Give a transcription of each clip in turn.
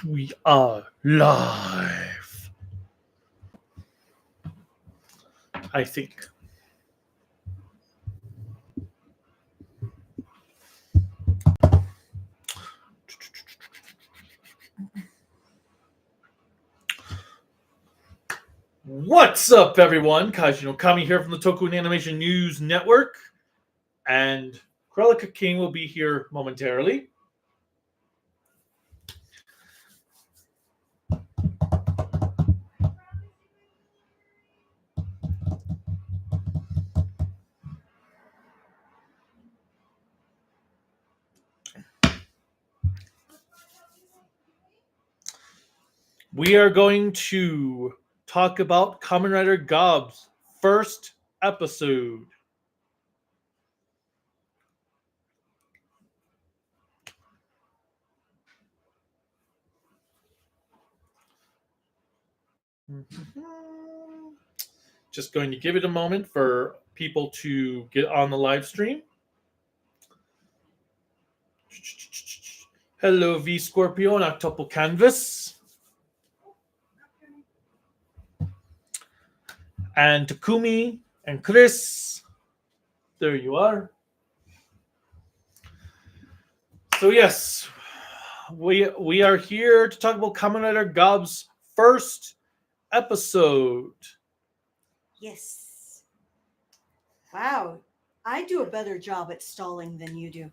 We are live. I think. What's up, everyone? Kaiju no Kami here from the Toku and Animation News Network. And Cruellica Kain will be here momentarily. We are going to talk about Kamen Rider Gavv's first episode. Just going to give it a moment for people to get on the live stream. Hello, V Scorpio on Octuple Canvas. And Takumi and Chris. There you are. So yes, we are here to talk about Kamen Rider Gavv's first episode. Yes. Wow. I do a better job at stalling than you do.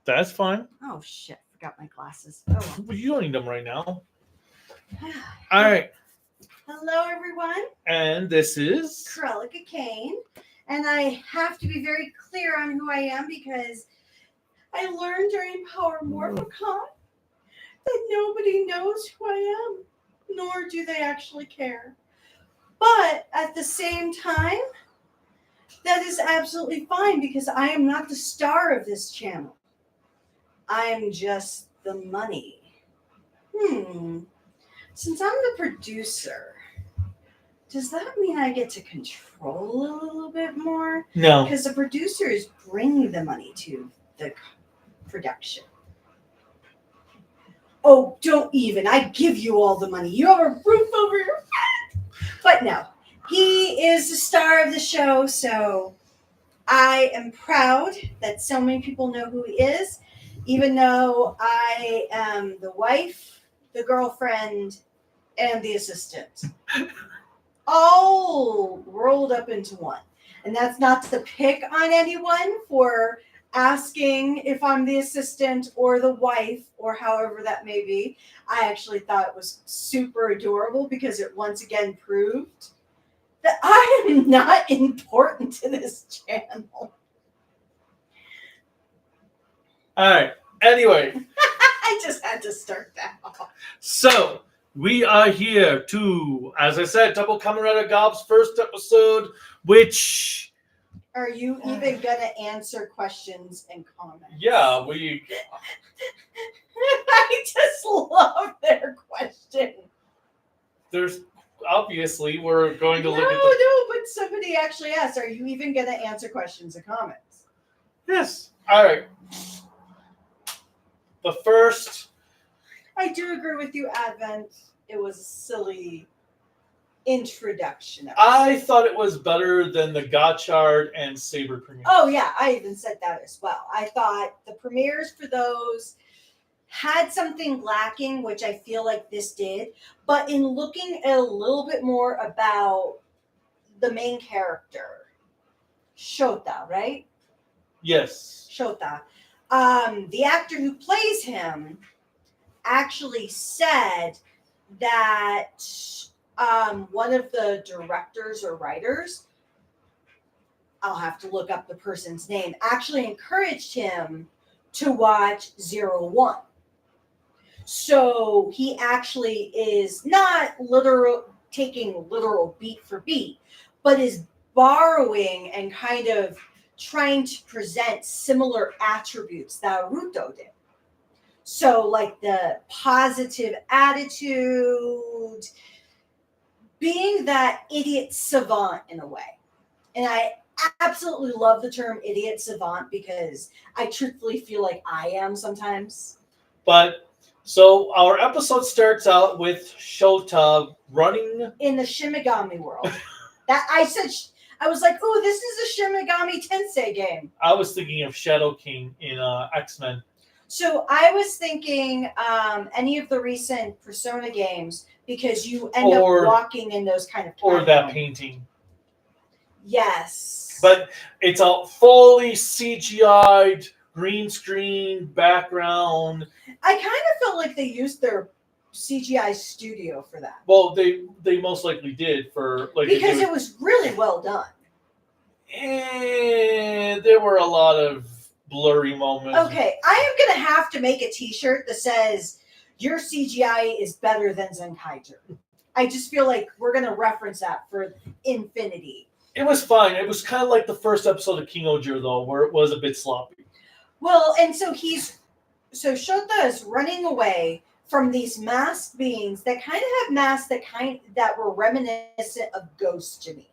That's fine. Oh, shit. Forgot my glasses. Oh. Well, you don't need them right now. All right. Hello, everyone. And this is Cruellica Kain. And I have to be very clear on who I am because I learned during Power Morphicon that nobody knows who I am, nor do they actually care. But at the same time, that is absolutely fine because I am not the star of this channel. I am just the money. Since I'm the producer, does that mean I get to control a little bit more? no. Because the producers bring the money to the production. Oh, don't even. I give you all the money. You have a roof over your head. But no, he is the star of the show, so I am proud that so many people know who he is, even though I am the wife, the girlfriend, and the assistant. All rolled up into one. And that's not to pick on anyone for asking if I'm the assistant or the wife or however that may be. I actually thought it was super adorable because it once again proved that I am not important to this channel. All right. Anyway. I just had to start that off. So we are here to, as I said, double Kamen Rider Gavv's first episode, which... Are you even going to answer questions and comments? Yeah, we... I just love their question. There's... Obviously, we're going to look at the... No, but somebody actually asked, are you even going to answer questions and comments? Yes. All right. But first... I do agree with you, Advent. It was a silly introduction. I thought it was better than the Gotchard and Saber premiere. Oh, yeah. I even said that as well. I thought the premieres for those had something lacking, which I feel like this did. But in looking a little bit more about the main character, Shota, right? Yes. Shota. The actor who plays him actually said that one of the directors or writers, I'll have to look up the person's name, actually encouraged him to watch 01. So he actually is not taking literal beat for beat, but is borrowing and kind of trying to present similar attributes that Naruto did. So like the positive attitude, being that idiot savant in a way. And I absolutely love the term idiot savant because I truthfully feel like I am sometimes. But So our episode starts out with Shota running in the Shimigami world. I was like, "Ooh, this is a Shimigami Tensei game." I was thinking of Shadow King in X-Men. So I was thinking any of the recent Persona games because you end up walking in those kind of or that painting. Yes. But it's a fully CGI'd green screen background. I kind of felt like they used their CGI studio for that. Well, they most likely did for like because it was really well done. And there were a lot of blurry moments. Okay, I am gonna have to make a T-shirt that says your CGI is better than Zenkaiger. I just feel like we're gonna reference that for infinity. It was fine. It was kind of like the first episode of King Ojir, though, where it was a bit sloppy. Well, and so Shota is running away from these masked beings that kind of have masks that were reminiscent of Ghost to me.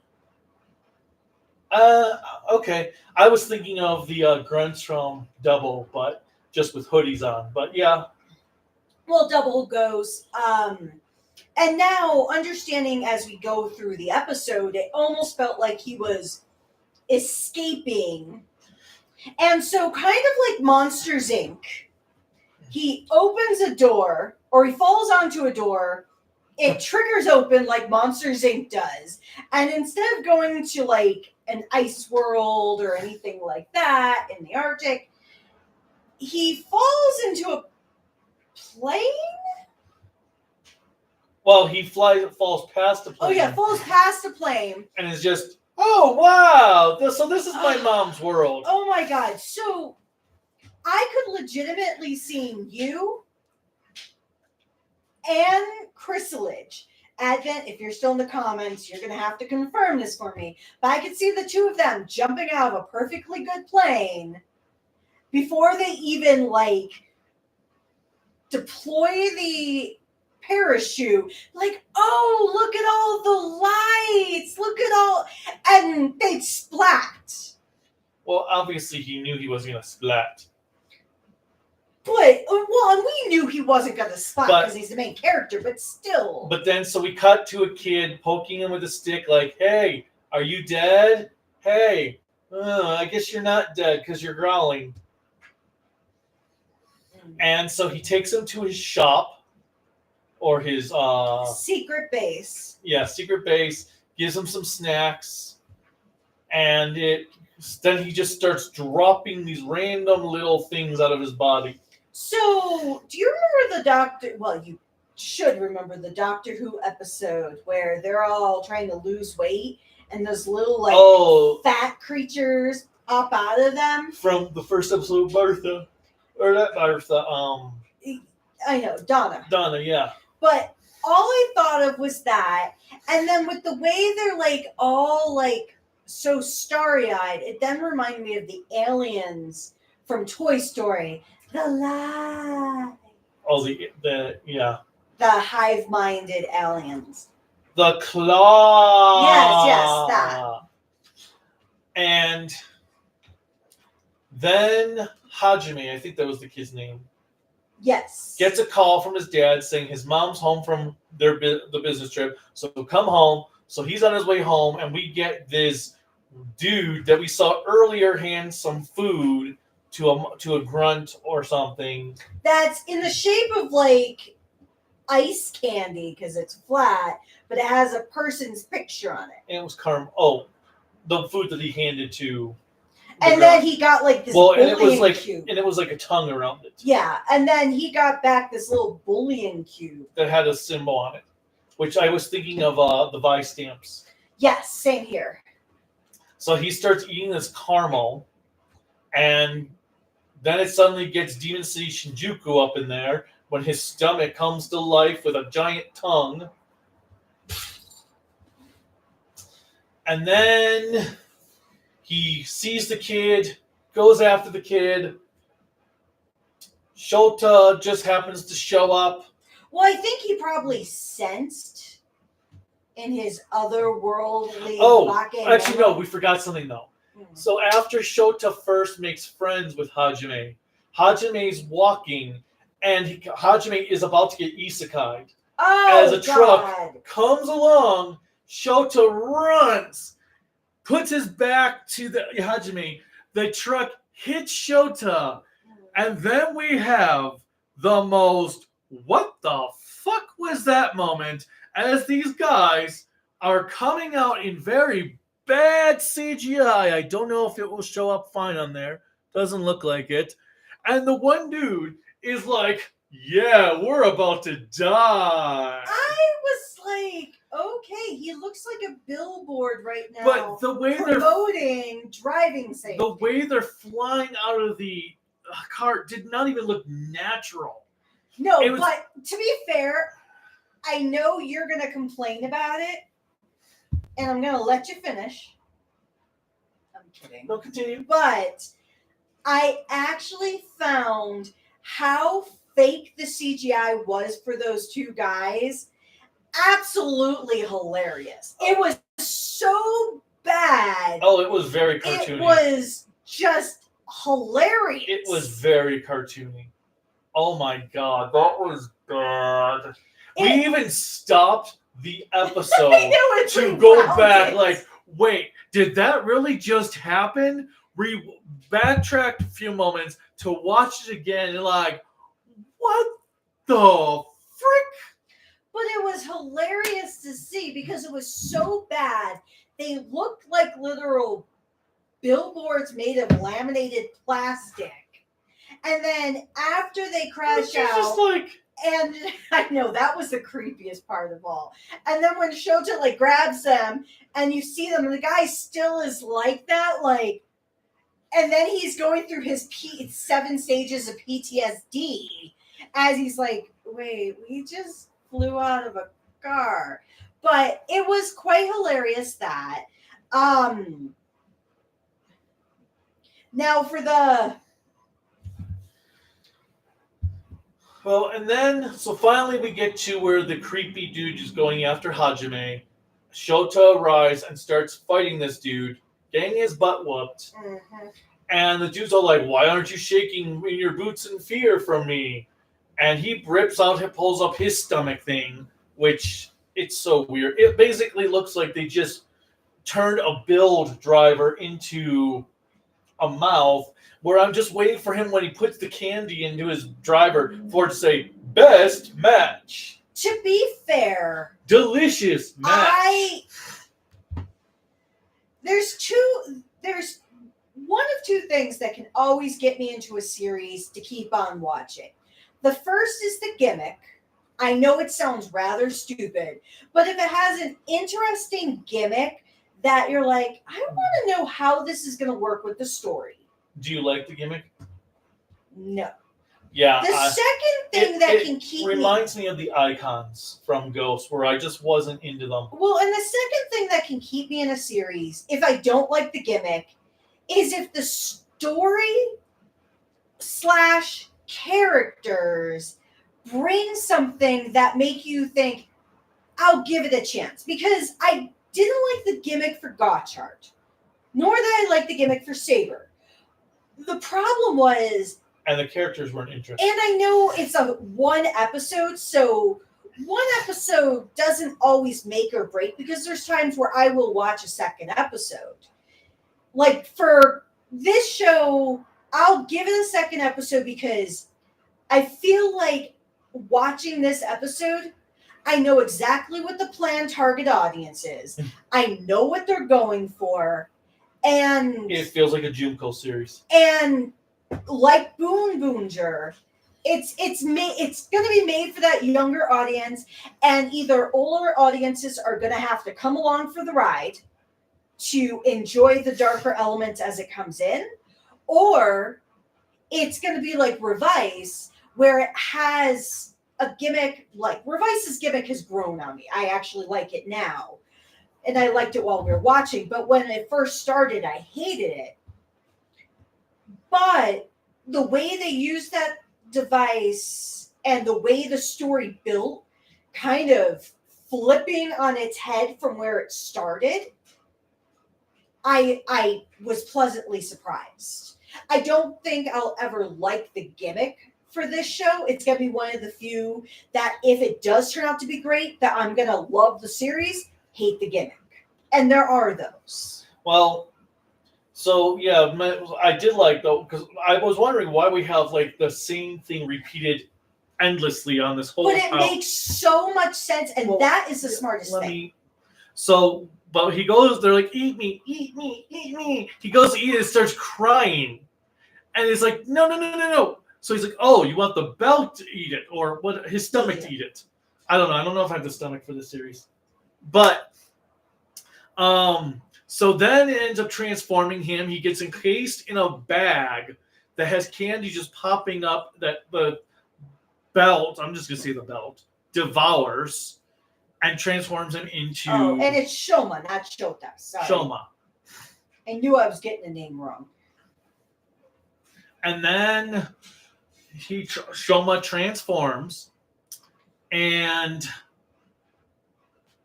Okay. I was thinking of the grunts from Double, but just with hoodies on. But yeah. Well, Double goes. And now, understanding as we go through the episode, it almost felt like he was escaping. And so, kind of like Monsters, Inc., he opens a door, or he falls onto a door, it triggers open like Monsters, Inc. does. And instead of going to, like, an ice world or anything like that in the Arctic, he falls into a plane? Well, he falls past the plane. Oh, yeah, falls past a plane. And it's just, oh, wow. So this is my mom's world. Oh, my God. So I could legitimately see you and Chrysalid. Advent, if you're still in the comments, you're going to have to confirm this for me. But I could see the two of them jumping out of a perfectly good plane before they even, like, deploy the parachute. Like, oh, look at all the lights. Look at all. And they'd splat. Well, obviously he knew he wasn't going to splat. But, well, and we knew he wasn't going to splat because he's the main character, but still. But then, so we cut to a kid poking him with a stick like, hey, are you dead? Hey, I guess you're not dead because you're growling. And so he takes him to his shop or his... secret base. Yeah, secret base. Gives him some snacks. And then he just starts dropping these random little things out of his body. So, do you remember the Doctor... Well, you should remember the Doctor Who episode where they're all trying to lose weight and those little, like, fat creatures pop out of them? From the first episode of Bertha. Or not Bertha, I know, Donna. Donna, yeah. But all I thought of was that, and then with the way they're, like, all, like, so starry-eyed, it then reminded me of the aliens from Toy Story. The light. Oh, yeah. The hive-minded aliens. The claw. Yes, that. And then Hajime, I think that was the kid's name. Yes. Gets a call from his dad saying his mom's home from the business trip, so come home. So he's on his way home, and we get this dude that we saw earlier hand some food to a grunt or something. That's in the shape of, like, ice candy because it's flat, but it has a person's picture on it. And it was the food that he handed to. And then he got, like, this bullion cube. And it was like a tongue around it. Yeah, and then he got back this little bullion cube. That had a symbol on it, which I was thinking of the Vice stamps. Yes, same here. So he starts eating this caramel, and then it suddenly gets Demon City Shinjuku up in there when his stomach comes to life with a giant tongue. And then he sees the kid, goes after the kid. Shota just happens to show up. Well, I think he probably sensed in his otherworldly... actually, no, we forgot something, though. So after Shota first makes friends with Hajime, Hajime's walking, and Hajime is about to get isekai'd. Oh, As a truck comes along, Shota runs, puts his back to the Hajime. The truck hits Shota, and then we have the most what the fuck was that moment as these guys are coming out in very bad CGI. I don't know if it will show up fine on there. Doesn't look like it. And the one dude is like, yeah, we're about to die. I was like, okay, he looks like a billboard right now. But the way promoting driving safety. The way they're flying out of the car did not even look natural. No, but to be fair, I know you're going to complain about it, and I'm going to let you finish. I'm kidding. No, continue. But I actually found how fake the CGI was for those two guys absolutely hilarious. It was so bad. Oh, it was very cartoony. It was just hilarious. It was very cartoony. Oh my god, that was bad. We even stopped the episode to go back like, wait, did that really just happen? We backtracked a few moments to watch it again and like, what the frick? But it was hilarious to see because it was so bad. They looked like literal billboards made of laminated plastic. And then after they crash out, just like, and I know that was the creepiest part of all. And then when Shota like grabs them and you see them, and the guy still is like that, like, and then he's going through his 7 stages of PTSD as he's like, wait, we just flew out of a car. But it was quite hilarious that. Now for the. Well, and then, so finally we get to where the creepy dude is going after Hajime. Shota arrives and starts fighting this dude, getting his butt whooped. Mm-hmm. And the dude's all like, why aren't you shaking in your boots in fear from me? And he rips out, he pulls up his stomach thing, which, it's so weird. It basically looks like they just turned a build driver into a mouth, where I'm just waiting for him when he puts the candy into his driver for it to say, best match. To be fair, delicious match. There's one of two things that can always get me into a series to keep on watching. The first is the gimmick. I know it sounds rather stupid, but if it has an interesting gimmick that you're like, I want to know how this is going to work with the story. Do you like the gimmick? No. Yeah. The second thing that can keep reminds me of the icons from Ghost, where I just wasn't into them. Well, and the second thing that can keep me in a series, if I don't like the gimmick, is if the story / characters bring something that make you think, I'll give it a chance. Because I didn't like the gimmick for Gotchard, nor did I like the gimmick for Saber. The problem was... And the characters weren't interesting. And I know it's a one episode, so one episode doesn't always make or break, because there's times where I will watch a second episode. Like for this show, I'll give it a second episode because I feel like watching this episode, I know exactly what the planned target audience is. I know what they're going for. And it feels like a Junko series. And like Boon Boonger, it's going to be made for that younger audience, and either older audiences are going to have to come along for the ride to enjoy the darker elements as it comes in, or it's going to be like Revice, where it has a gimmick. Like Revice's gimmick has grown on me. I actually like it now. And I liked it while we were watching, but when it first started, I hated it. But the way they used that device and the way the story built, kind of flipping on its head from where it started, I was pleasantly surprised. I don't think I'll ever like the gimmick for this show. It's going to be one of the few that if it does turn out to be great, that I'm going to love the series, hate the gimmick. And there are those. Well, so yeah, I did like though, because I was wondering why we have like the same thing repeated endlessly on this whole. But it makes so much sense, and that is the smartest thing. But he goes, they're like, eat me, eat me, eat me. He goes to eat it and starts crying. And it's like, no. So he's like, oh, you want the belt to eat it, or what? His stomach to eat it. I don't know. I don't know if I have the stomach for this series. But, so then it ends up transforming him. He gets encased in a bag that has candy just popping up that the belt, I'm just going to say the belt, devours and transforms him into... Oh, and it's Shoma, not Shota. Sorry. Shoma. I knew I was getting the name wrong. And then Shoma transforms, and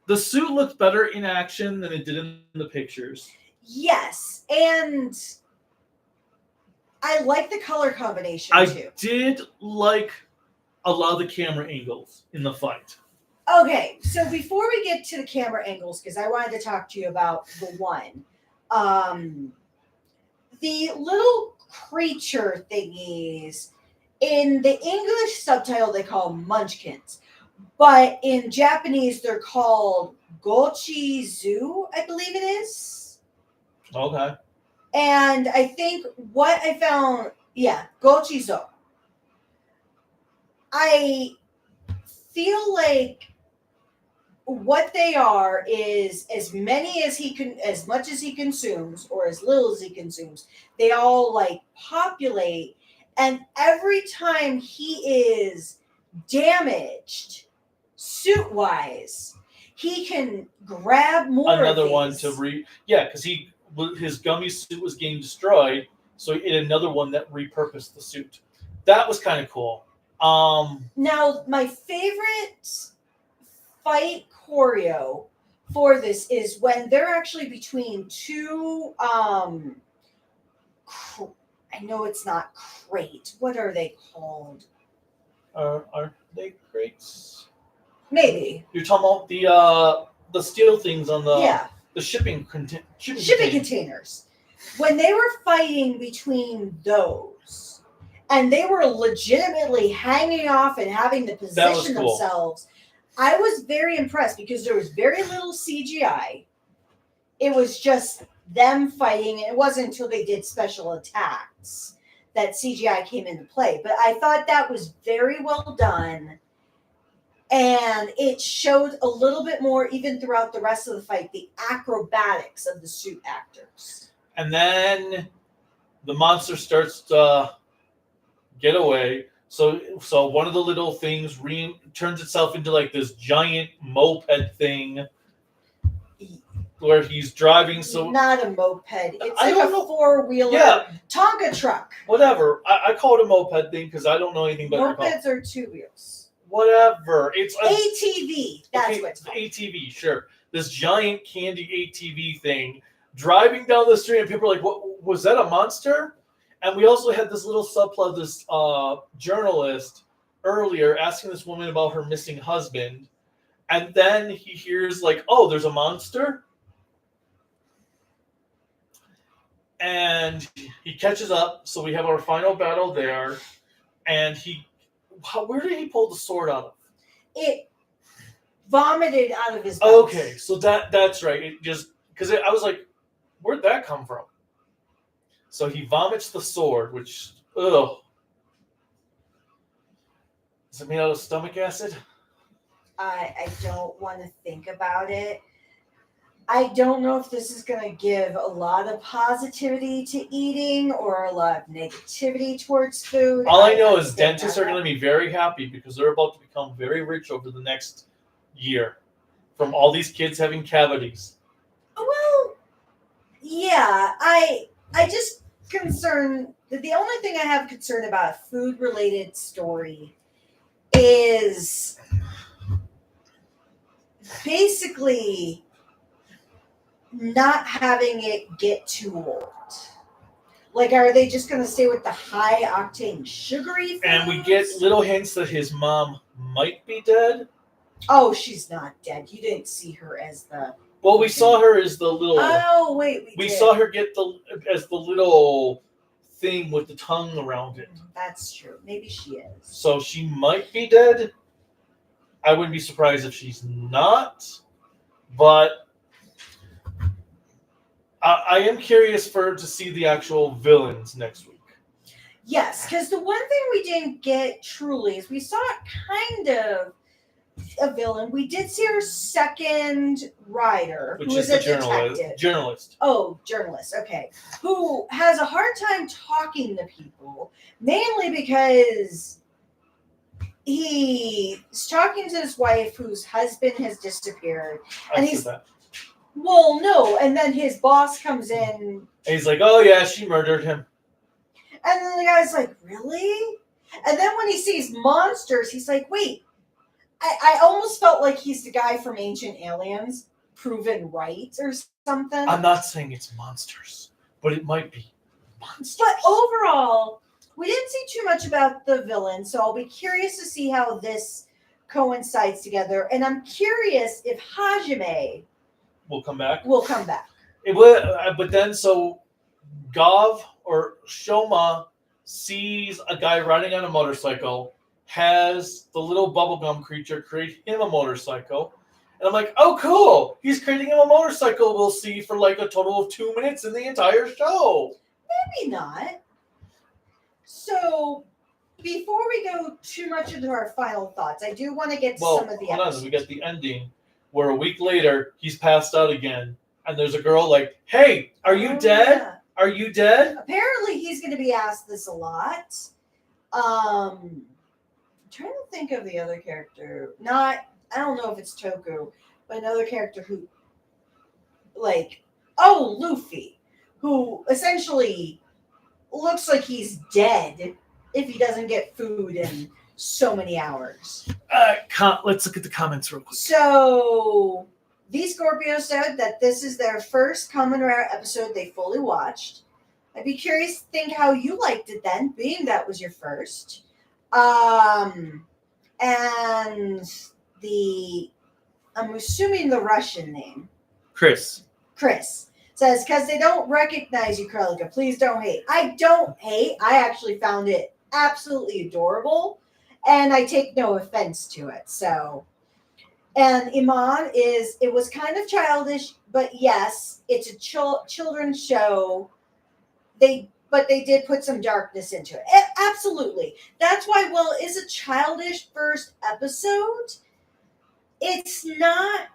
the suit looks better in action than it did in the pictures. Yes, and I like the color combination too. I did like a lot of the camera angles in the fight. Okay, so before we get to the camera angles, because I wanted to talk to you about the one, the little creature thingies, in the English subtitle they call munchkins, but in Japanese they're called gochizu, I believe it is. Okay. And I think what I found, gochizo. I feel like what they are is as much as he consumes or as little as he consumes, they all like populate, and every time he is damaged suit wise, he can grab more another of one these. because his Gummy suit was getting destroyed, so he had another one that repurposed the suit. That was kind of cool. Now my favorite fight choreo for this is when they're actually between two I know it's not crate. What are they called? Are they crates? Maybe. You're talking about the steel things on the shipping containers. When they were fighting between those, and they were legitimately hanging off and having to position themselves, I was very impressed because there was very little CGI. It was just them fighting, and it wasn't until they did special attacks that CGI came into play. But I thought that was very well done, and it showed a little bit more, even throughout the rest of the fight, the acrobatics of the suit actors. And then the monster starts to get away. So one of the little things turns itself into like this giant moped thing where he's driving. So not a moped. It's like a four-wheeler Tonka truck. Whatever. I call it a moped thing because I don't know anything about mopeds are two wheels. Whatever. It's ATV. That's what it's called. ATV, sure. This giant candy ATV thing driving down the street, and people are like, "What was that? A monster?" And we also had this little subplot, this journalist earlier asking this woman about her missing husband. And then he hears like, oh, there's a monster. And he catches up. So we have our final battle there. And where did he pull the sword out of? It vomited out of his belt. Okay, so that's right. It just, because I was like, where'd that come from? So he vomits the sword, which, ugh. Is it made out of stomach acid? I don't want to think about it. I don't know if this is going to give a lot of positivity to eating or a lot of negativity towards food. All I know is dentists are going to be very happy because they're about to become very rich over the next year from all these kids having cavities. Well, yeah, I just concern that the only thing I have concern about a food-related story is basically not having it get too old. Like, are they just going to stay with the high octane sugary foods? And we get little hints that his mom might be dead. Oh, she's not dead. You didn't see her as the... Well, we saw her as the little... Oh, wait, we saw her get as the little thing with the tongue around it. That's true. Maybe she is. So she might be dead. I wouldn't be surprised if she's not. But I am curious to see the actual villains next week. Yes, because the one thing we didn't get truly is we saw kind of a villain. We did see our second rider, Which who is is the a detective. journalist. Oh, journalist. Okay. Who has a hard time talking to people, mainly because he's talking to his wife whose husband has disappeared. And he's... Well, no. And then his boss comes in. And he's like, oh, yeah, she murdered him. And then the guy's like, really? And then when he sees monsters, he's like, wait. I almost felt like he's the guy from Ancient Aliens, proven right or something. I'm not saying it's monsters, but it might be monsters. But overall, we didn't see too much about the villain, so I'll be curious to see how this coincides together. And I'm curious if Hajime will come back. It will, but then so Gavv or Shoma sees a guy riding on a motorcycle, has the little bubblegum creature create him a motorcycle. And I'm like, oh, cool. He's creating him a motorcycle we'll see for like a total of 2 minutes in the entire show. Maybe not. So, before we go too much into our final thoughts, I do want to get to some of the episodes. We get the ending where a week later, he's passed out again. And there's a girl like, hey, are you dead? Yeah. Are you dead? Apparently, he's going to be asked this a lot. I'm trying to think of the other character. I don't know if it's Toku, but another character who, Luffy, who essentially looks like he's dead if he doesn't get food in so many hours. Let's look at the comments real quick. So, V Scorpio said that this is their first Kamen Rider episode they fully watched. I'd be curious to think how you liked it then, being that was your first. And I'm assuming the Russian name. Chris Says, because they don't recognize you, Cruellica. Please don't hate. I don't hate. I actually found it absolutely adorable. And I take no offense to it. So, and Iman it was kind of childish, but yes, it's a children's show. But they did put some darkness into it. Absolutely. That's why, while it is a childish first episode, it's not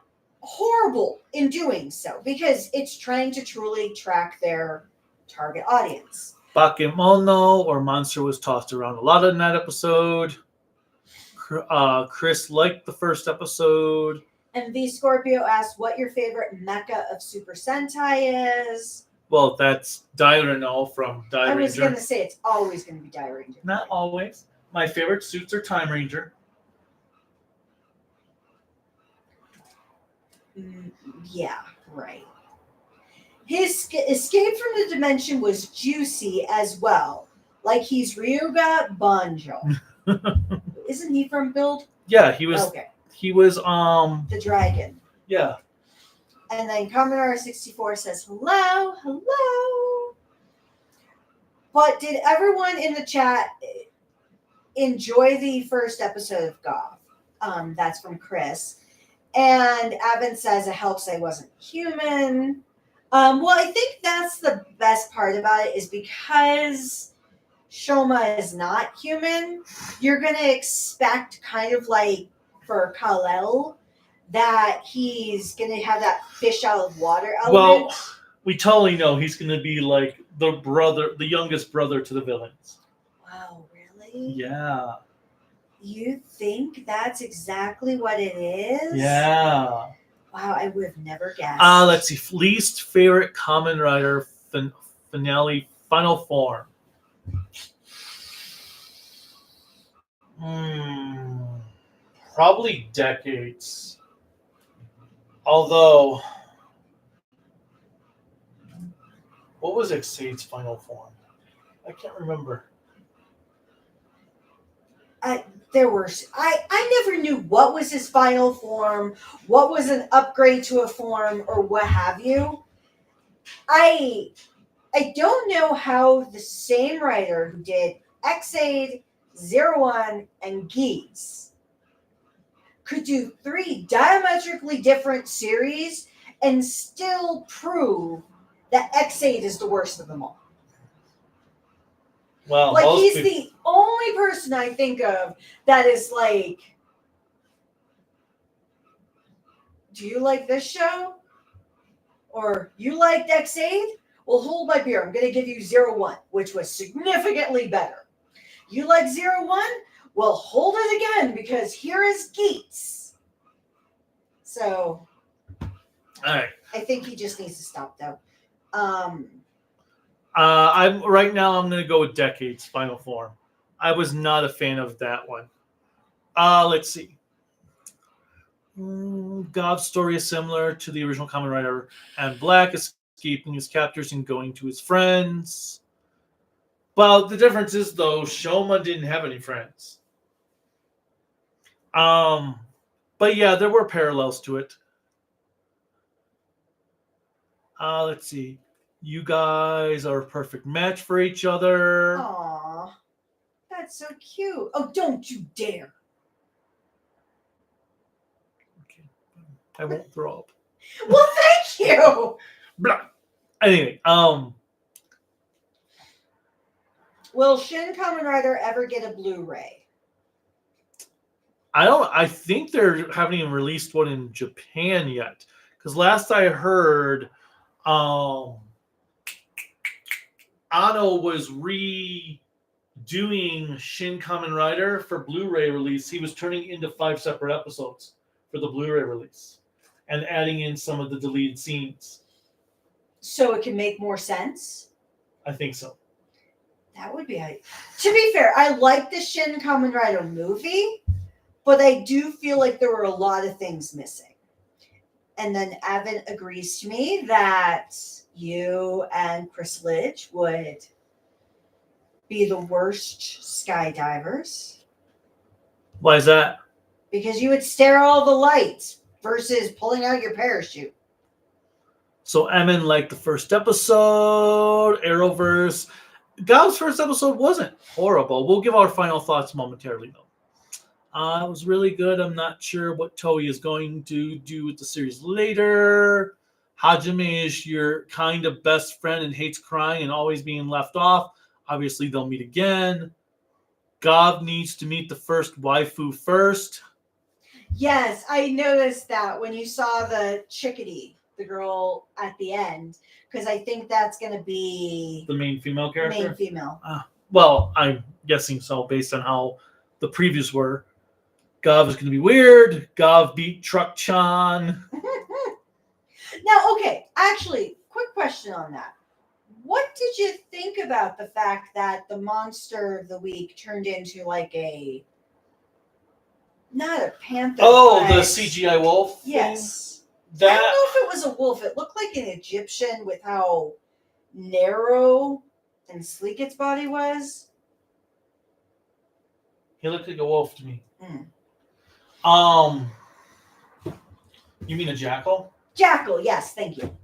horrible in doing so because it's trying to truly track their target audience. Bakemono or monster was tossed around a lot in that episode. Chris liked the first episode. And V Scorpio asked what your favorite mecha of Super Sentai is. Well, that's Daireno from Dai Ranger. I was going to say it's always going to be Dai Ranger. Not always. My favorite suits are Time Ranger. Yeah, right. His escape from the dimension was juicy as well. Like he's Ryuga Banjo. Isn't he from Build? Yeah, he was. Okay. He was the dragon. Yeah. And then Commodore 64 says hello. But did everyone in the chat enjoy the first episode of Gavv? That's from Chris. And Evan says it helps I wasn't human. Well, I think that's the best part about it is because Shoma is not human, you're going to expect kind of like for Kal-El that he's going to have that fish out of water element. Well, we totally know he's going to be like the youngest brother to the villains. Wow, really? Yeah. You think that's exactly what it is? Yeah. Wow, I would have never guessed. Let's see. Least favorite Kamen Rider finale final form. Probably Decades. Although, what was Exade's final form? I can't remember. I never knew what was his final form, what was an upgrade to a form, or what have you. I don't know how the same writer who did X-Aid, Zero One, and Geese could do 3 diametrically different series and still prove that X-Aid is the worst of them all. Well, Like, most he's people, the only person I think of that is like, do you like this show? Or you liked X-Aid? Well, hold my beer. I'm going to give you 01, which was significantly better. You like 01? Well, hold it again, because here is Geets. So, all right. I think he just needs to stop, though. I'm going to go with Decade's final form. I was not a fan of that one. Let's see. Gavv's story is similar to the original Kamen Rider and Black, escaping his captors and going to his friends. Well, the difference is, though, Shoma didn't have any friends. But yeah, there were parallels to it. Let's see. You guys are a perfect match for each other. Aw, that's so cute. Oh, don't you dare. Okay. I won't throw up. Well, thank you. Blah. Anyway, Will Shin Kamen Rider ever get a Blu-ray? I think they haven't even released one in Japan yet. Because last I heard, Ano was redoing Shin Kamen Rider for Blu-ray release. He was turning into 5 separate episodes for the Blu-ray release and adding in some of the deleted scenes. So it can make more sense? I think so. That would be... To be fair, I like the Shin Kamen Rider movie, but I do feel like there were a lot of things missing. And then Evan agrees to me that you and Chris Lidge would be the worst skydivers. Why is that? Because you would stare at all the lights versus pulling out your parachute. So Emin liked the first episode, Arrowverse. Gavv's first episode wasn't horrible. We'll give our final thoughts momentarily, though. It was really good. I'm not sure what Toei is going to do with the series later. Hajime is your kind of best friend and hates crying and always being left off. Obviously, they'll meet again. Gavv needs to meet the first waifu first. Yes, I noticed that when you saw the chickadee, the girl at the end, because I think that's going to be The main female character? Main female. Well, I'm guessing so based on how the previews were. Gavv is going to be weird. Gavv beat Truck-chan. Now, okay, actually, quick question on that. What did you think about the fact that the monster of the week turned into like a... Not a panther. Oh, but... the CGI Wolf? Yes. That... I don't know if it was a wolf. It looked like an Egyptian with how narrow and sleek its body was. He looked like a wolf to me. You mean a jackal? Jackal, yes, thank you.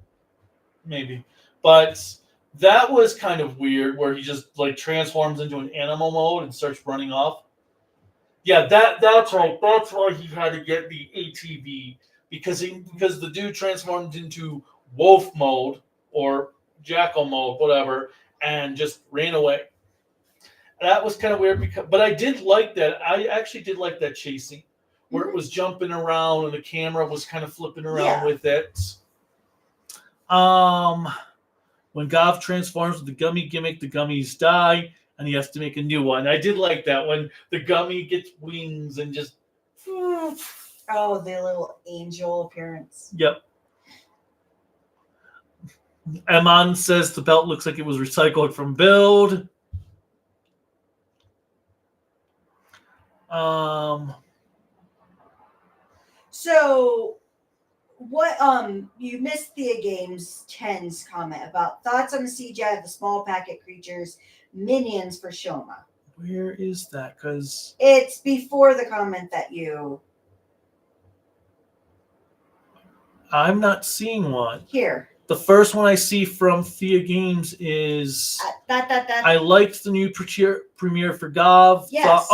Maybe. But that was kind of weird where he just like transforms into an animal mode and starts running off. Yeah, that's right. That's why he had to get the ATV because the dude transformed into wolf mode or jackal mode, whatever, and just ran away. That was kind of weird but I did like that. I actually did like that chasing where it was jumping around and the camera was kind of flipping around with it. When Gavv transforms with the Gummy gimmick, the gummies die, and he has to make a new one. I did like that when the Gummy gets wings and just... Oh, the little angel appearance. Yep. Eman says the belt looks like it was recycled from Build. So, what you missed Thea Games 10's comment about thoughts on the CGI of the small packet creatures minions for Shoma. Where is that? Because It's before the comment that you I'm not seeing one. here. The first one I see from Thea Games is I liked the new premiere for Gavv. Yes.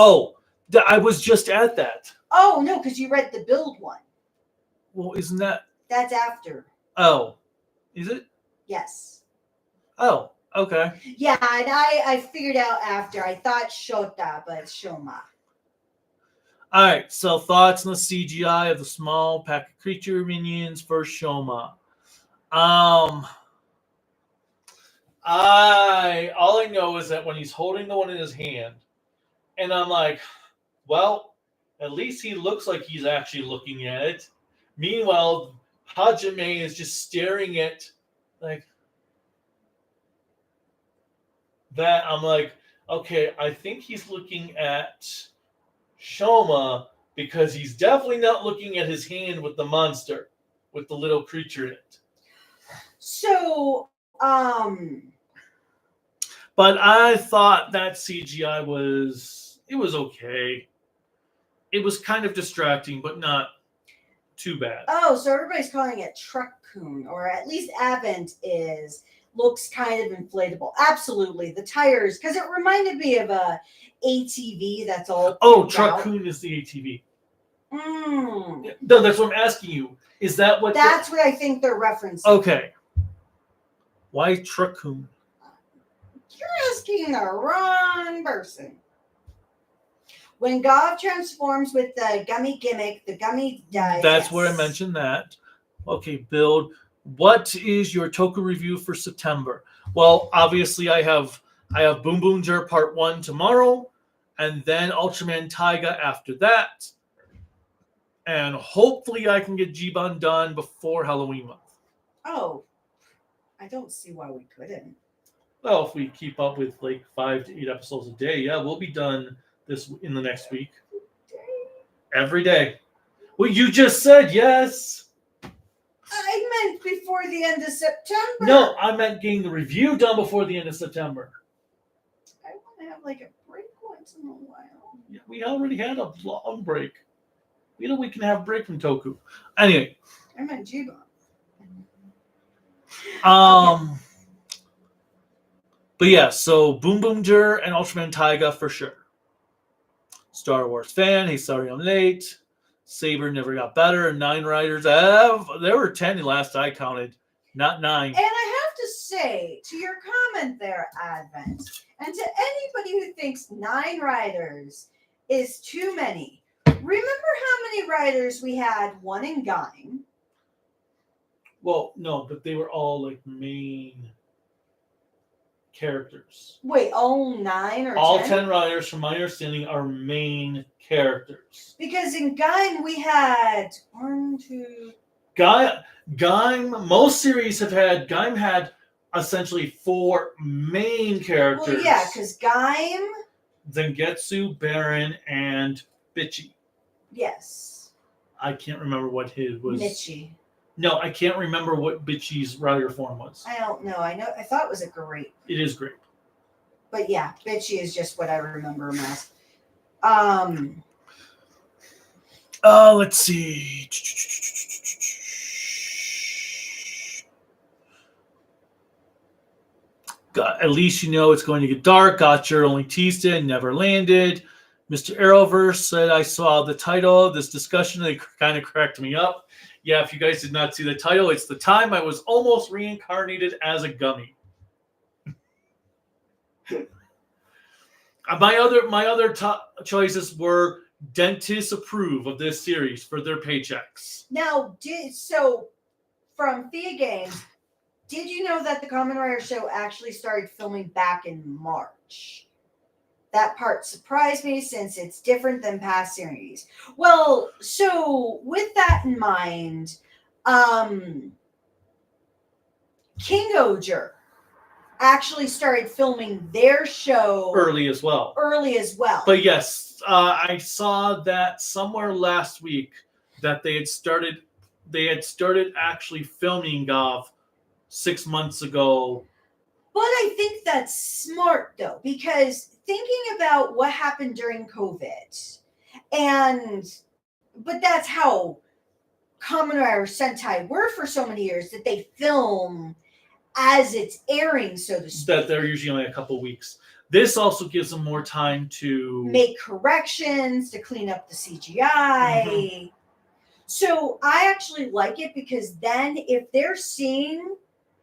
I was just at that. Oh no, because you read the build one. Well, isn't that? That's after. Oh, is it? Yes. Oh, okay. Yeah, and I figured out after. I thought Shota, but it's Shoma. All right. So thoughts on the CGI of the small pack of creature minions for Shoma. All I know is that when he's holding the one in his hand, and I'm like, well, at least he looks like he's actually looking at it. Meanwhile, Hajime is just staring at like that. I'm like, okay, I think he's looking at Shoma because he's definitely not looking at his hand with the monster, with the little creature in it. So, But I thought that CGI was okay. It was kind of distracting, but not too bad. Oh, so everybody's calling it Truck-kun, or at least Avent looks kind of inflatable. Absolutely. The tires, because it reminded me of a ATV that's all. Oh, Truck-kun is the ATV. No, that's what I'm asking you. Is that what? That's what I think they're referencing. Okay. Why Truck-kun? You're asking the wrong person. When Gavv transforms with the Gummy gimmick, the Gummy dies. That's where I mentioned that. Okay, build. What is your Toku review for September? Well, obviously I have Boom Boom Jer Part 1 tomorrow, and then Ultraman Taiga after that. And hopefully I can get Jiban done before Halloween month. Oh, I don't see why we couldn't. Well, if we keep up with like 5 to 8 episodes a day, yeah, we'll be done in the next week. Every day. Well, you just said yes. I meant before the end of September. No, I meant getting the review done before the end of September. I want to have like a break once in a while. Yeah, we already had a long break. We know we can have a break from Toku. Anyway. I meant Jiban. Okay. But yeah, so Boom Boom Jer and Ultraman Taiga for sure. Star Wars fan, hey, sorry I'm late. Saber never got better. 9 riders. There were 10 last I counted, not 9. And I have to say, to your comment there, Advent, and to anybody who thinks 9 riders is too many, remember how many riders we had? 1 in Gaim. Well, no, but they were all like main characters. Wait, all 9 or all 10? 10 riders, from my understanding, are main characters. Because in Gaim we had 1, 2. Gaim, most series have had. Gaim had essentially 4 main characters. Well, yeah, because Gaim. Zangetsu, Baron, and Bitchy. Yes. I can't remember what his was. Mitchie. No, I can't remember what Bitchy's rider form was. I don't know. I thought it was a grape. It is great. But yeah, Bitchy is just what I remember him as. Let's see. At least you know it's going to get dark. Gotcha only teased it and never landed. Mr. Arrowverse said, I saw the title of this discussion. They kind of cracked me up. Yeah, if you guys did not see the title, it's the time I was almost reincarnated as a gummy. My other top choices were dentists approve of this series for their paychecks. Now, so from Thea Games, did you know that the Kamen Rider show actually started filming back in March? That part surprised me since it's different than past series. Well, so with that in mind, King Oger actually started filming their show early as well. But yes, I saw that somewhere last week that they had started actually filming Gavv 6 months ago But I think that's smart though, because thinking about what happened during COVID, but that's how Kamen Rider Sentai were for so many years, that they film as it's airing, so to speak. That they're usually only a couple weeks. This also gives them more time to make corrections, to clean up the CGI. So I actually like it, because then if they're seeing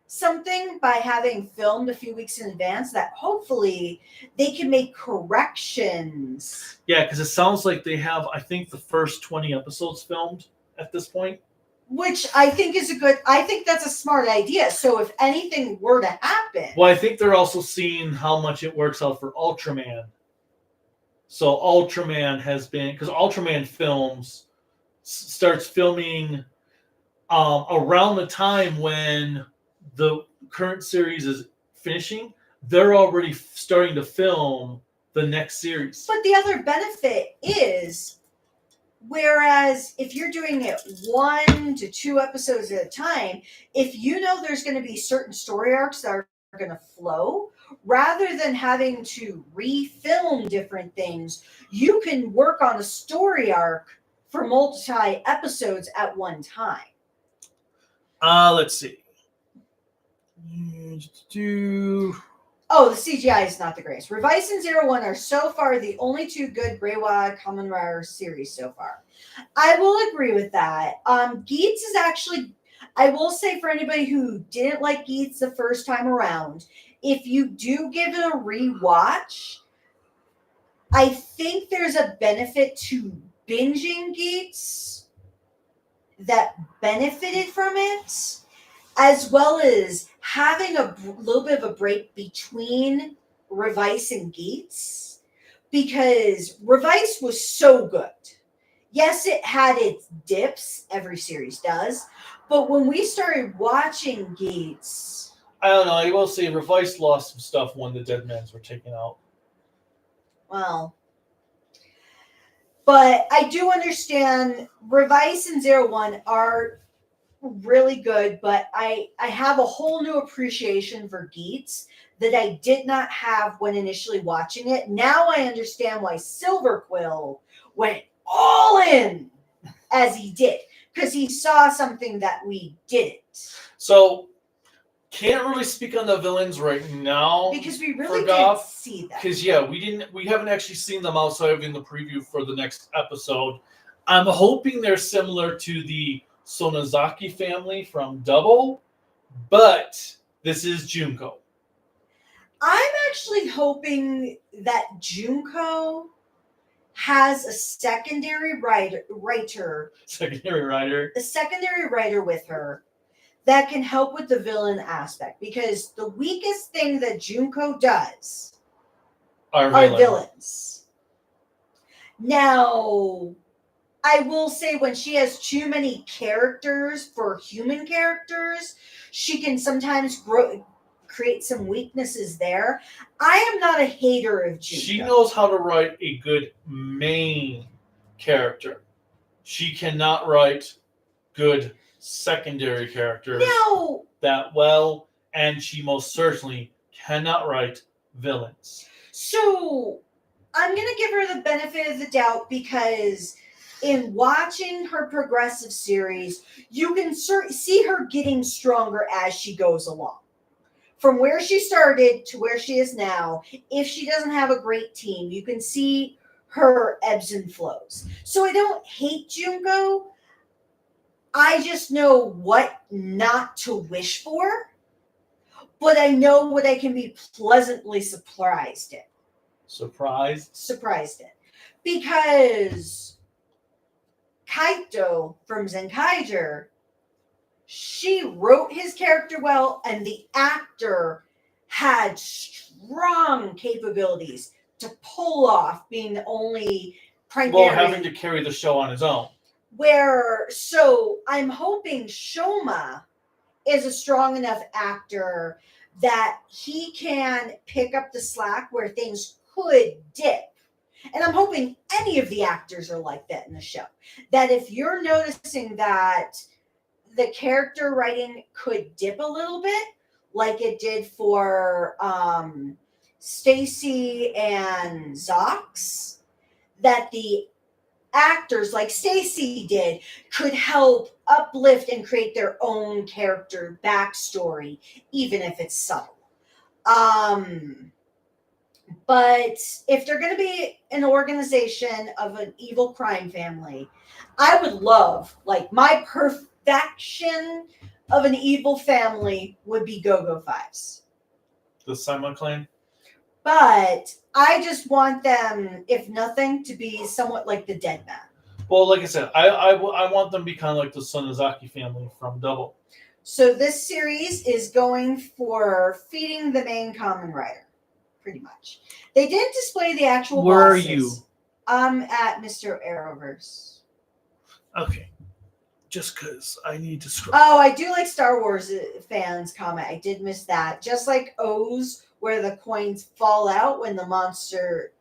something by having filmed a few weeks in advance, that hopefully they can make corrections. Yeah, because it sounds like they have, I think, the first 20 episodes filmed at this point. Which I think I think that's a smart idea. So if anything were to happen. Well, I think they're also seeing how much it works out for Ultraman. So Ultraman has been, because Ultraman starts filming around the time when the current series is finishing. They're already starting to film the next series. But the other benefit is, whereas if you're doing it 1 to 2 episodes at a time, if you know there's going to be certain story arcs that are going to flow, rather than having to refilm different things, you can work on a story arc for multi episodes at one time. Let's see. Oh, the CGI is not the greatest. Revice and 01 are so far the only 2 good Reiwa Kamen Rider series so far. I will agree with that. Geats is actually, I will say, for anybody who didn't like Geats the first time around, if you do give it a rewatch, I think there's a benefit to binging Geats that benefited from it, as well as having a little bit of a break between Revice and Geats, because Revice was so good. Yes, it had its dips, every series does, but when we started watching Geats, I don't know, I will say Revice lost some stuff when the Deadmans were taken out. well, but I do understand Revice and 01 are really good, but I have a whole new appreciation for Geats that I did not have when initially watching it. Now I understand why Silver Quill went all in as he did, because he saw something that we didn't. So, can't really speak on the villains right now, because we really didn't see them. Because we haven't actually seen them outside of in the preview for the next episode. I'm hoping they're similar to the Sonozaki family from Double, but this is Junko. I'm actually hoping that Junko has a secondary writer with her that can help with the villain aspect, because the weakest thing that Junko does are villains. Now, I will say, when she has too many characters for human characters, she can sometimes create some weaknesses there. I am not a hater of Junko. She knows how to write a good main character. She cannot write good secondary characters that well, and she most certainly cannot write villains. So I'm going to give her the benefit of the doubt, because in watching her progressive series, you can see her getting stronger as she goes along. From where she started to where she is now, if she doesn't have a great team, you can see her ebbs and flows. So I don't hate Junko. I just know what not to wish for, but I know what I can be pleasantly surprised in. Surprised in. Because Kaito from Zenkaiger, she wrote his character well, and the actor had strong capabilities to pull off being the only primary. Well, having to carry the show on his own. So I'm hoping Shoma is a strong enough actor that he can pick up the slack where things could dip. And I'm hoping any of the actors are like that in the show. That if you're noticing that the character writing could dip a little bit, like it did for Stacy and Zox, that the actors like Stacy did could help uplift and create their own character backstory, even if it's subtle. But if they're going to be an organization of an evil crime family, I would love, like, my perfection of an evil family would be Go-Go Fives. The Simon clan? But I just want them, if nothing, to be somewhat like the Dead Man. Well, like I said, I want them to be kind of like the Sonozaki family from Double. So this series is going for feeding the main Kamen Rider, pretty much. They didn't display the actual Where bosses. are you? I'm at Mr. Arrowverse. Okay. Just because I need to scroll. Oh, I do like Star Wars fans comment. I did miss that. Just like O's, where the coins fall out when the monsters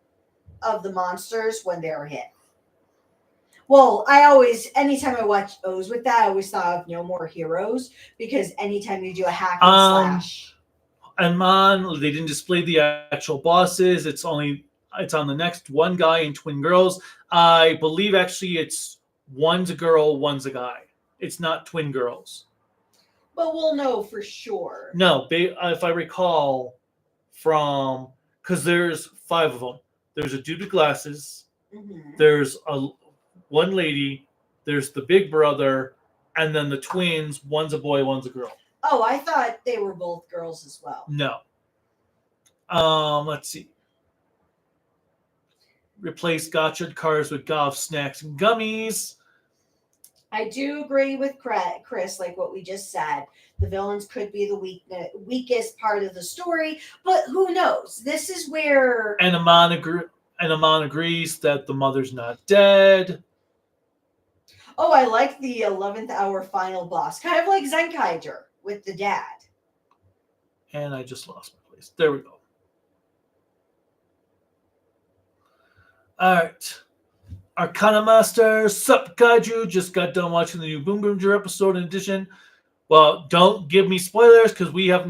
when they're hit. Well, anytime I watch O's with that, I always thought of No More Heroes, because anytime you do a hack and slash. And they didn't display the actual bosses. It's on the next one guy and twin girls. I believe actually it's one's a girl, one's a guy. It's not twin girls. But we'll know for sure. No, if I recall because there's 5 of them. There's a dude with glasses. Mm-hmm. There's one lady. There's the big brother, and then the twins. One's a boy, one's a girl. Oh, I thought they were both girls as well. No. Let's see. Replace gotcha cars with Gavv snacks and gummies. I do agree with Chris, like what we just said. The villains could be the weakest part of the story, but who knows? This is where... And Amon agrees that the mother's not dead. Oh, I like the 11th hour final boss. Kind of like Zenkaiger with the dad. And I just lost my place. There we go. All right. Arcana Master, Sup Kaiju, just got done watching the new Boom Boomger episode in addition. Well, don't give me spoilers because we are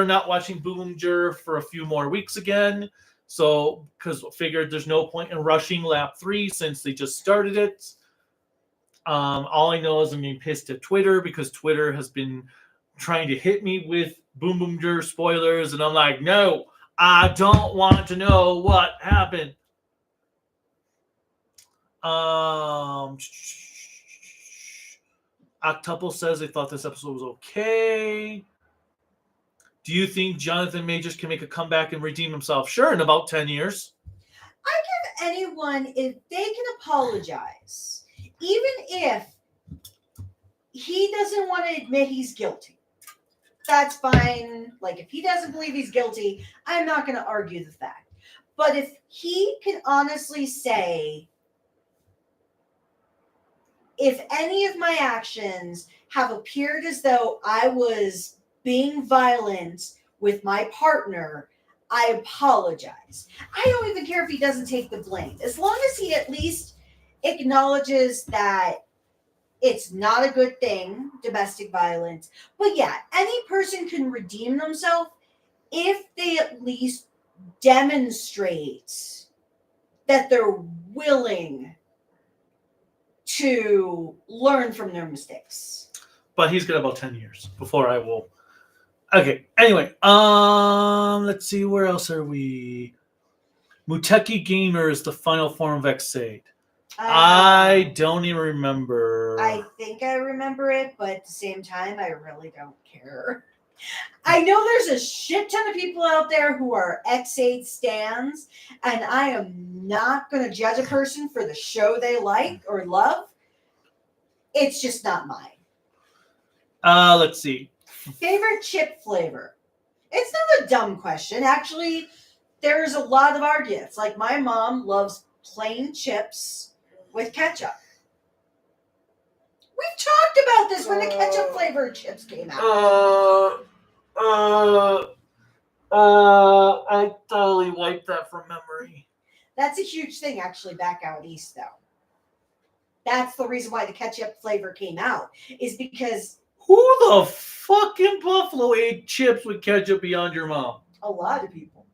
not watching Boom Boomger for a few more weeks again. So, because figured there's no point in rushing lap 3 since they just started it. All I know is I'm being pissed at Twitter because Twitter has been trying to hit me with Boom Boomger spoilers, and I'm like, no, I don't want to know what happened. Octuple says they thought this episode was okay. Do you think Jonathan Majors can make a comeback and redeem himself? Sure, in about 10 years. I give anyone, if they can apologize, even if he doesn't want to admit he's guilty, that's fine. Like, if he doesn't believe he's guilty, I'm not going to argue the fact. But if he can honestly say, if any of my actions have appeared as though I was being violent with my partner, I apologize. I don't even care if he doesn't take the blame. As long as he at least acknowledges that it's not a good thing, domestic violence. But yeah, any person can redeem themselves if they at least demonstrate that they're willing to learn from their mistakes. But he's got about 10 years before I will. Okay, anyway, let's see, where else are we? Muteki Gamer is the final form of Xade. I don't even remember. I think I remember it, but at the same time, I really don't care. I know there's a shit ton of people out there who are X8 stans, and I am not going to judge a person for the show they like or love. It's just not mine. Let's see. Favorite chip flavor? It's not a dumb question. Actually, there's a lot of arguments. Like, my mom loves plain chips with ketchup. We've talked about this when the ketchup flavored chips came out. I totally wiped that from memory. That's a huge thing, actually, back out east, though. That's the reason why the ketchup flavor came out, is because Who the fucking buffalo ate chips with ketchup beyond your mom? A lot of people.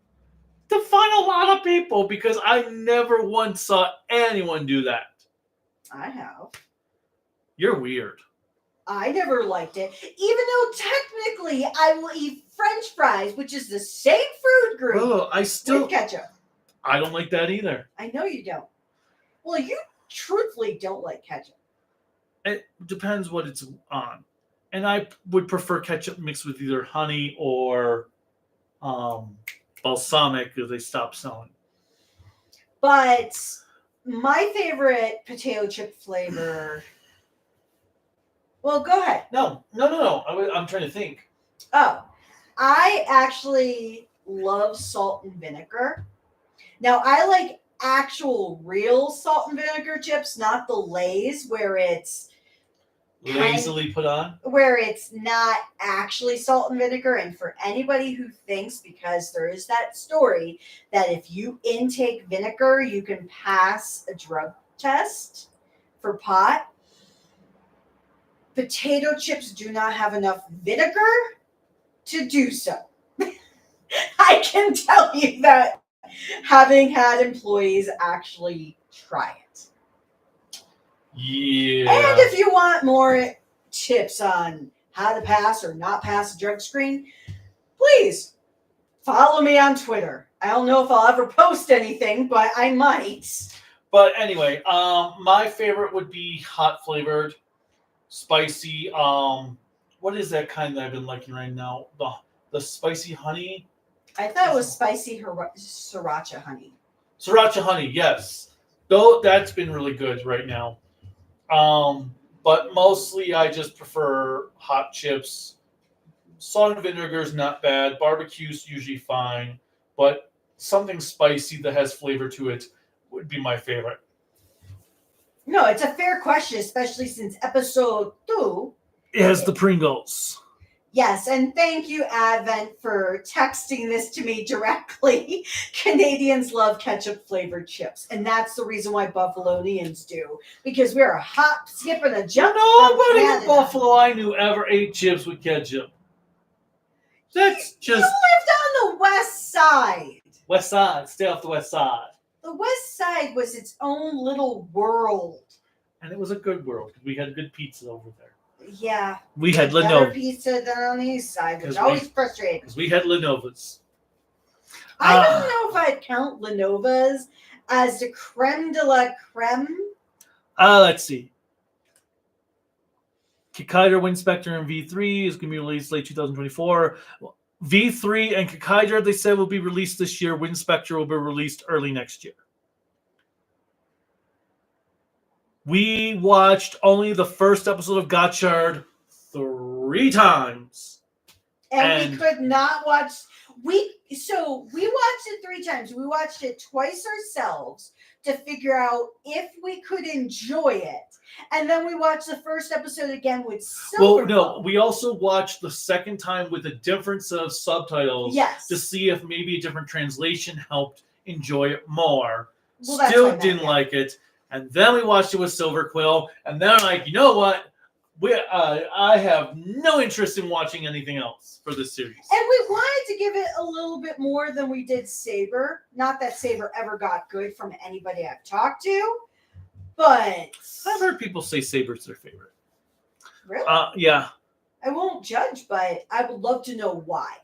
Define a lot of people, because I never once saw anyone do that. I have. You're weird. I never liked it, even though technically I will eat French fries, which is the same food group, Oh, with ketchup. I don't like that either. I know you don't. Well, you truthfully don't like ketchup. It depends what it's on. And I would prefer ketchup mixed with either honey or balsamic, because they stopped selling. But my favorite potato chip flavor. Well, go ahead. No. I'm trying to think. Oh, I actually love salt and vinegar. Now, I like actual real salt and vinegar chips, not the Lay's where it's Lazily put on? Where it's not actually salt and vinegar. And for anybody who thinks, because there is that story, that if you intake vinegar, you can pass a drug test for pot. Potato chips do not have enough vinegar to do so. I can tell you that, having had employees actually try it. Yeah. And if you want more tips on how to pass or not pass a drug screen, please follow me on Twitter. I don't know if I'll ever post anything, but I might. But anyway, my favorite would be hot flavored, spicy. What is that kind that I've been liking right now? The spicy honey. I thought it was spicy sriracha honey. Sriracha honey, yes. Though that's been really good right now. But mostly I just prefer hot chips. Salt and vinegar is not bad. Barbecue's usually fine. But something spicy that has flavor to it would be my favorite. No, it's a fair question, especially since episode 2. It has the Pringles. Yes, and thank you, Advent, for texting this to me directly. Canadians love ketchup-flavored chips, and that's the reason why Buffalonians do, because we're a hop, skip, and a jump. Nobody in Buffalo I knew ever ate chips with ketchup. That's just... You lived on the west side. West side. Stay off the west side. The west side was its own little world. And it was a good world, because we had good pizza over there. Yeah. We had better Lenovo. Pizza than on the east side, which always frustrating. Because we had Lenovo's. I don't know if I'd count Lenovo's as the creme de la creme. Let's see. Kikaider, Winspector, and V3 is going to be released late 2024. V3 and Kikaider, they said, will be released this year. Winspector will be released early next year. We watched only the first episode of Gotchard 3 times. And we could not watch... we watched it 3 times. We watched it twice ourselves to figure out if we could enjoy it. And then we watched the first episode again with Silver. Well, no, we also watched the second time with a different set of subtitles. Yes. To see if maybe a different translation helped enjoy it more. Well, Still didn't like it. And then we watched it with Silver Quill. And then I'm like, you know what? I have no interest in watching anything else for this series. And we wanted to give it a little bit more than we did Saber. Not that Saber ever got good from anybody I've talked to, but... I've heard people say Saber's their favorite. Really? Yeah. I won't judge, but I would love to know why.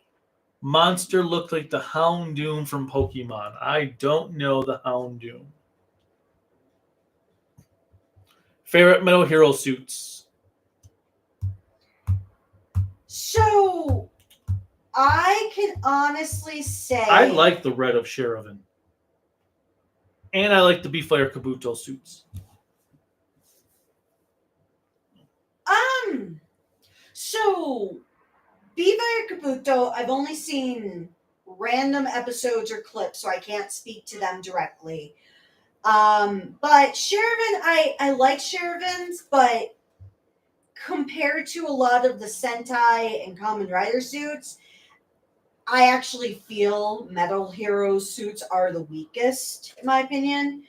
Monster looked like the Houndoom from Pokemon. I don't know the Houndoom. Favorite Metal Hero suits? So, I can honestly say... I like the red of Sheridan. And I like the B-Flyer Kabuto suits. So, B-Flyer Kabuto, I've only seen random episodes or clips, so I can't speak to them directly. But Sheridan, I like Sheridan's, but compared to a lot of the Sentai and Kamen Rider suits, I actually feel Metal Hero suits are the weakest, in my opinion.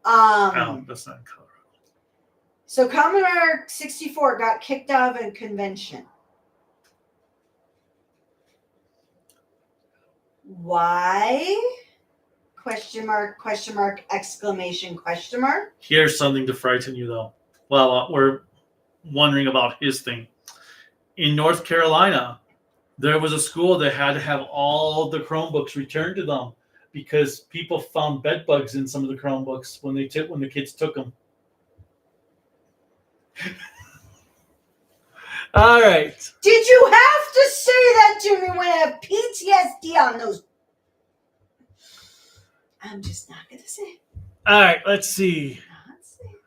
That's not in Colorado. So Kamen Rider 64 got kicked out of a convention. Why? Question mark, exclamation, question mark. Here's something to frighten you, though. Well, we're wondering about his thing. In North Carolina, there was a school that had to have all the Chromebooks returned to them because people found bed bugs in some of the Chromebooks when the kids took them. All right. Did you have to say that to me when I have PTSD on those? I'm just not going to say it. All right, let's see. Not say it.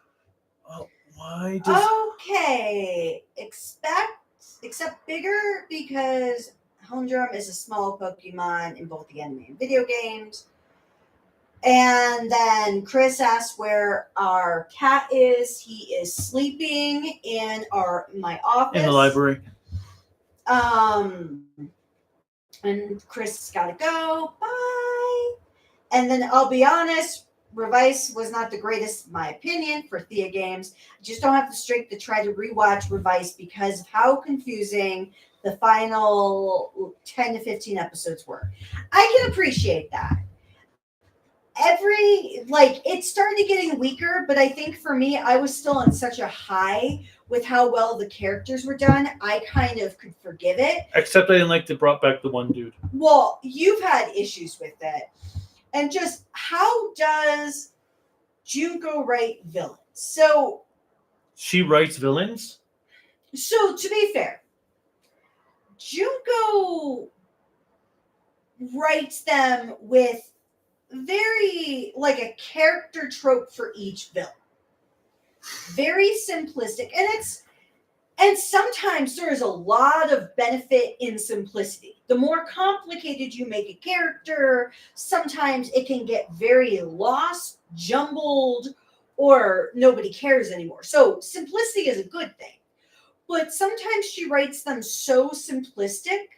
Oh, why does... Okay. Except bigger because Honedrum is a small Pokemon in both the anime and video games. And then Chris asked where our cat is. He is sleeping in my office. In the library. And Chris gotta go. Bye. And then I'll be honest, Revice was not the greatest, in my opinion, for Thea games. I just don't have the strength to try to rewatch Revice because of how confusing the final 10 to 15 episodes were. I can appreciate that. It started getting weaker, but I think for me, I was still on such a high with how well the characters were done. I kind of could forgive it. Except I didn't like they brought back the one dude. Well, you've had issues with it. And just how does Junko write villains? So she writes villains? So to be fair, Junko writes them with very like a character trope for each villain. Very simplistic. And sometimes there is a lot of benefit in simplicity. The more complicated you make a character, sometimes it can get very lost, jumbled, or nobody cares anymore. So simplicity is a good thing. But sometimes she writes them so simplistic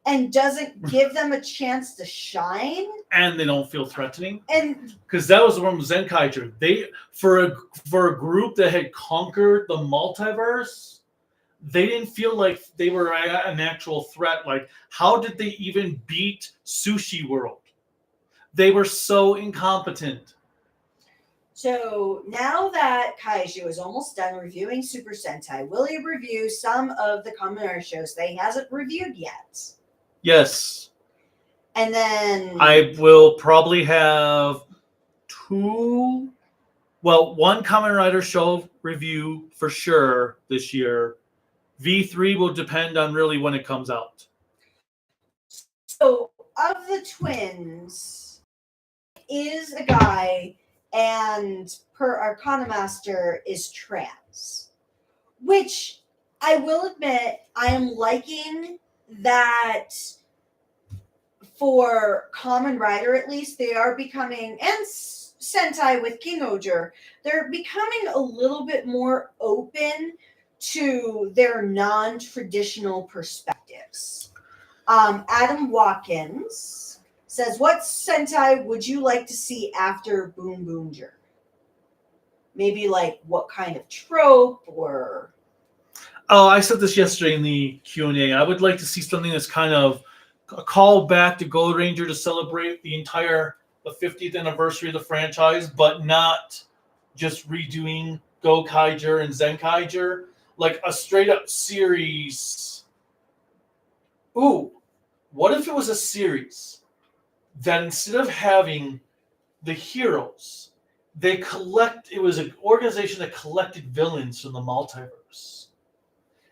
and doesn't give them a chance to shine. And they don't feel threatening. And because that was the one with Zenkaiger. They for a group that had conquered the multiverse, they didn't feel like they were an actual threat. Like, how did they even beat Sushi World? They were so incompetent. So now that Kaiju is almost done reviewing Super Sentai, will he review some of the Kamen Rider shows that he hasn't reviewed yet? Yes. And then I will probably have one Kamen Rider show review for sure this year. V3 will depend on really when it comes out. So, of the twins, is a guy, and per Arcana Master is trans. Which, I will admit, I am liking that for Kamen Rider at least, they are becoming, and Sentai with King Oger, they're becoming a little bit more open to their non-traditional perspectives. Adam Watkins says, what Sentai would you like to see after Boom Boonger? Maybe like what kind of trope or... Oh, I said this yesterday in the Q&A. I would like to see something that's kind of a call back to Gold Ranger to celebrate the 50th anniversary of the franchise, but not just redoing Gokaiger and Zenkaiger. Like a straight up series. Ooh, what if it was a series that instead of having the heroes, it was an organization that collected villains from the multiverse.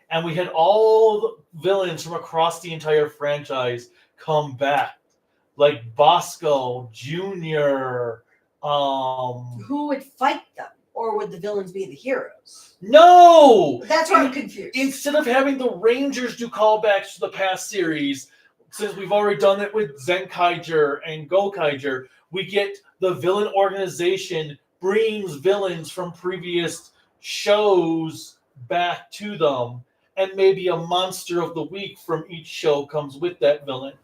And we had all the villains from across the entire franchise come back. Like Bosco, Junior. Who would fight them? Or would the villains be the heroes? No! That's why I'm confused. Instead of having the Rangers do callbacks to the past series, since we've already done it with Zenkaiger and Gokaiger, we get the villain organization brings villains from previous shows back to them, and maybe a monster of the week from each show comes with that villain.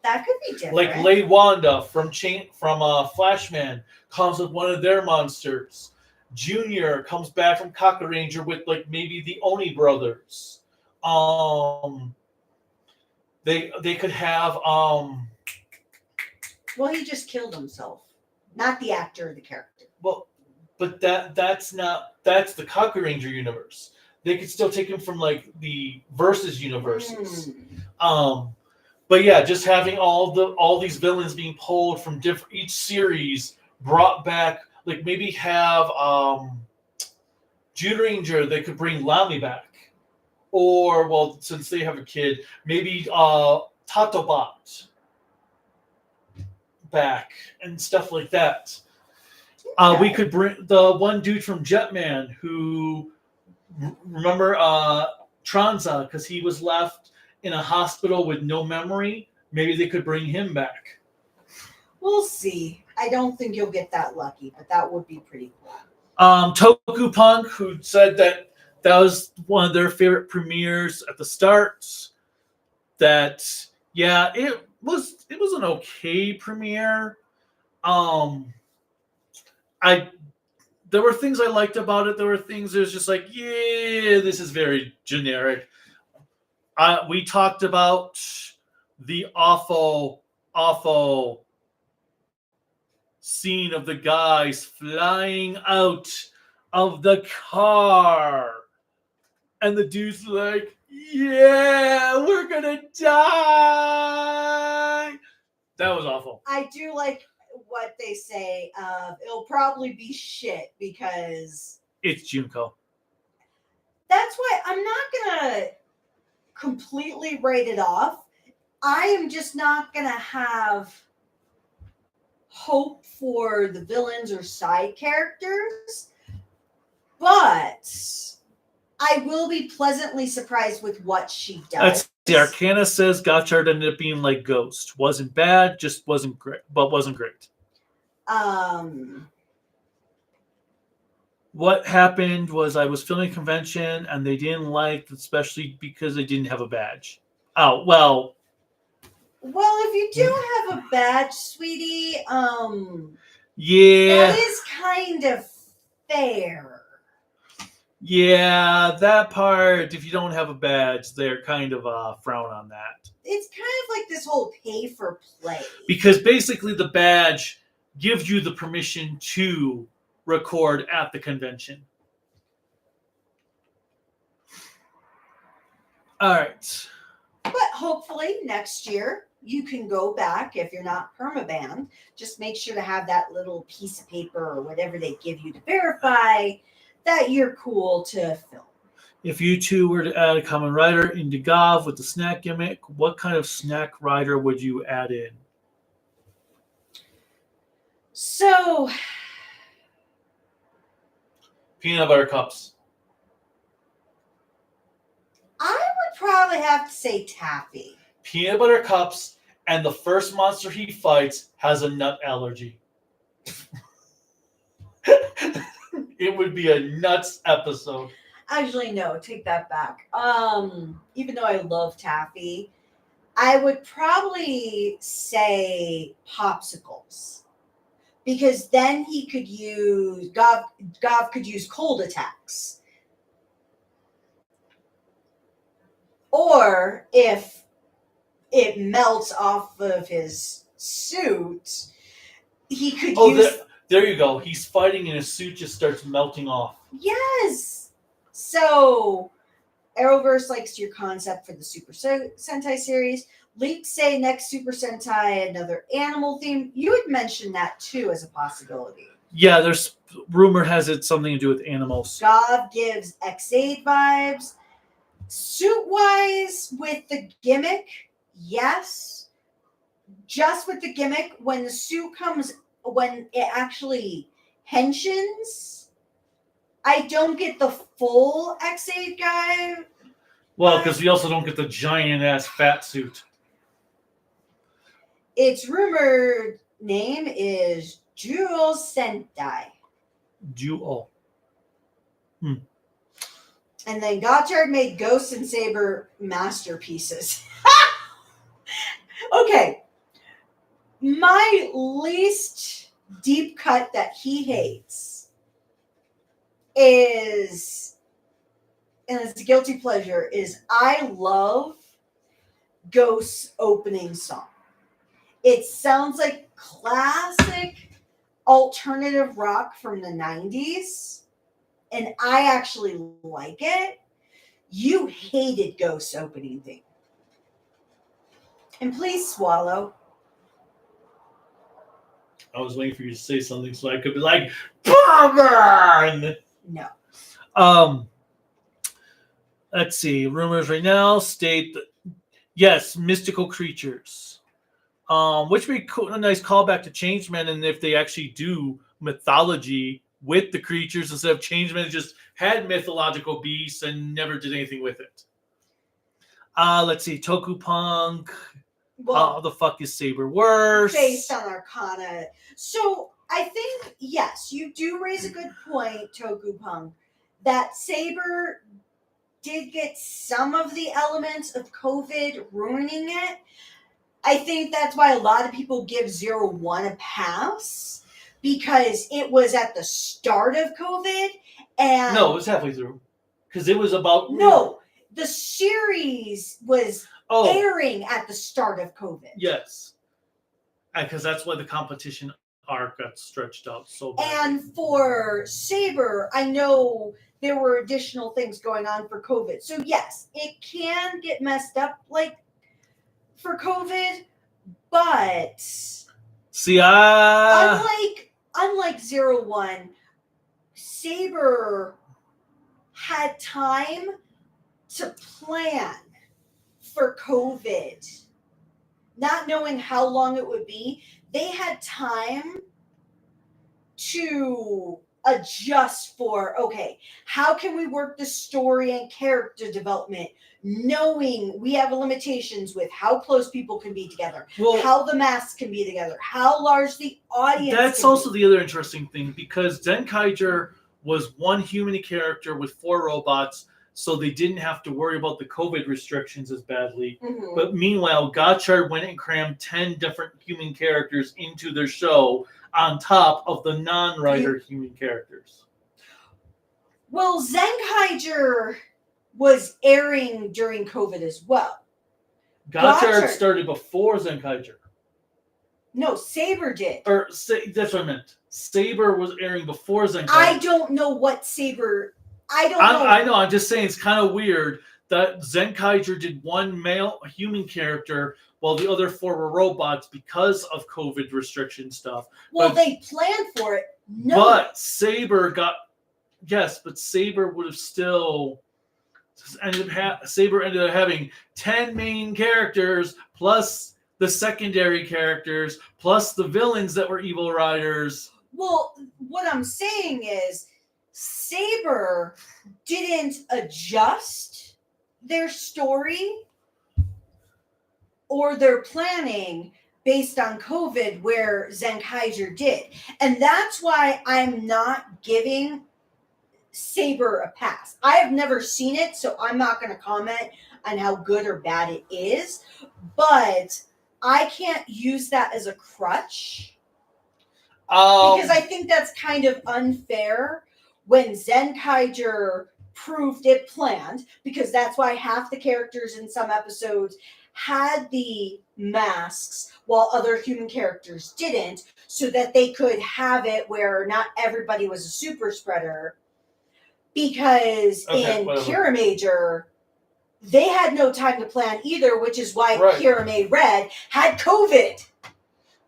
That could be different. Like Lei Wanda from Flashman comes with one of their monsters. Junior comes back from Kaku Ranger with like maybe the Oni brothers. They could have Well, he just killed himself, not the actor or the character. well, but that's the Kaku Ranger universe. They could still take him from like the Versus universes. But yeah, just having all these villains being pulled from each series brought back, like maybe have Jude Ranger, they could bring Lamy back. Or well, since they have a kid, maybe Tatobot back and stuff like that. Okay. We could bring the one dude from Jetman who remember Tranza, because he was left in a hospital with no memory. Maybe they could bring him back. We'll see. I don't think you'll get that lucky, but that would be pretty cool. Toku Punk, who said that was one of their favorite premieres at the start. That yeah, it was an okay premiere. There were things I liked about it. There were things that was just like, yeah, this is very generic. We talked about the awful scene of the guys flying out of the car. And the dude's like, yeah, we're going to die. That was awful. I do like what they say. It'll probably be shit because it's Junko. That's why I'm not gonna completely write it off. I am just not gonna have hope for the villains or side characters, but I will be pleasantly surprised with what she does. The Arcana says Gotchard ended up being like Ghost. Wasn't bad, just wasn't great, but wasn't great. What happened was I was filming a convention and they didn't like, especially because they didn't have a badge. Oh, well. Well, if you do have a badge, sweetie, yeah. that is kind of fair. Yeah, that part, if you don't have a badge, they're kind of frown on that. It's kind of like this whole pay for play. Because basically the badge gives you the permission to record at the convention. All right. But hopefully next year you can go back if you're not permabanned. Just make sure to have that little piece of paper or whatever they give you to verify that you're cool to film. If you two were to add a Kamen Rider into Gavv with the snack gimmick, what kind of snack rider would you add in? So, peanut butter cups. I would probably have to say Taffy. Peanut butter cups, and the first monster he fights has a nut allergy. It would be a nuts episode. Actually, no, take that back. Even though I love Taffy, I would probably say popsicles. Because then he could use, Gavv could use cold attacks. Or if it melts off of his suit, he could use... There you go. He's fighting and his suit just starts melting off. Yes! So, Arrowverse likes your concept for the Super Sentai series. Leaks say next Super Sentai, another animal theme. You had mentioned that too as a possibility. Yeah, there's rumor has it something to do with animals. Gavv gives X8 vibes. Suit-wise, with the gimmick, yes. Just with the gimmick, when the suit comes, when it actually henshins, I don't get the full X8 guy. Well, because we also don't get the giant-ass fat suit. Its rumored name is Jewel Sentai. Jewel. And then Gotchard made Ghost and Saber masterpieces. Okay. My least deep cut that he hates is, and it's a guilty pleasure, is I love Ghost's opening song. It sounds like classic alternative rock from the 90s, and I actually like it. You hated Ghost's opening theme. And please swallow. I was waiting for you to say something so I could be like, burn! No. Let's see. Rumors right now state that, yes, mystical creatures. Which would be a nice callback to Changeman, and if they actually do mythology with the creatures instead of Changeman just had mythological beasts and never did anything with it. Let's see. Toku Punk. Well, How the fuck is Saber worse? Based on Arcana. So I think, yes, you do raise a good point, Toku Punk, that Saber did get some of the elements of COVID ruining it. I think that's why a lot of people give 0-1 a pass, because it was at the start of COVID. And No, it was halfway through. Because it was about... No, the series was airing at the start of COVID. Yes. Because that's why the competition arc got stretched out so bad. And for Saber, I know there were additional things going on for COVID. So yes, it can get messed up like for COVID, but see, unlike 0-1, Saber had time to plan for COVID, not knowing how long it would be. They had time to adjust for, okay, how can we work the story and character development, knowing we have limitations with how close people can be together, how the masks can be together, how large the audience That's can also be. the other interesting thing, because Zenkaiger was one human character with 4 robots, so they didn't have to worry about the COVID restrictions as badly. Mhm. But meanwhile, Gotchard went and crammed 10 different human characters into their show on top of the non-writer human characters. Well, Zenkaiger was airing during COVID as well. Gotchard started before Zenkaiger. No, Saber did. That's what I meant. Saber was airing before Zenkaiger. I don't know what Saber... I don't know. I know. I'm just saying it's kind of weird that Zenkaiger did one male human character while the other 4 were robots because of COVID restriction stuff. Well, they planned for it. No. But Saber got... Yes, but Saber would have still... Saber ended up having 10 main characters plus the secondary characters plus the villains that were evil riders. Well, what I'm saying is Saber didn't adjust their story or their planning based on COVID where Zenkaiger did. And that's why I'm not giving Saber a pass. I have never seen it, so I'm not going to comment on how good or bad it is. But I can't use that as a crutch. Because I think that's kind of unfair when Zenkaiger proved it planned, because that's why half the characters in some episodes had the masks while other human characters didn't, so that they could have it where not everybody was a super spreader. Because in Kira Major, they had no time to plan either, which is why Kira Made Red had COVID.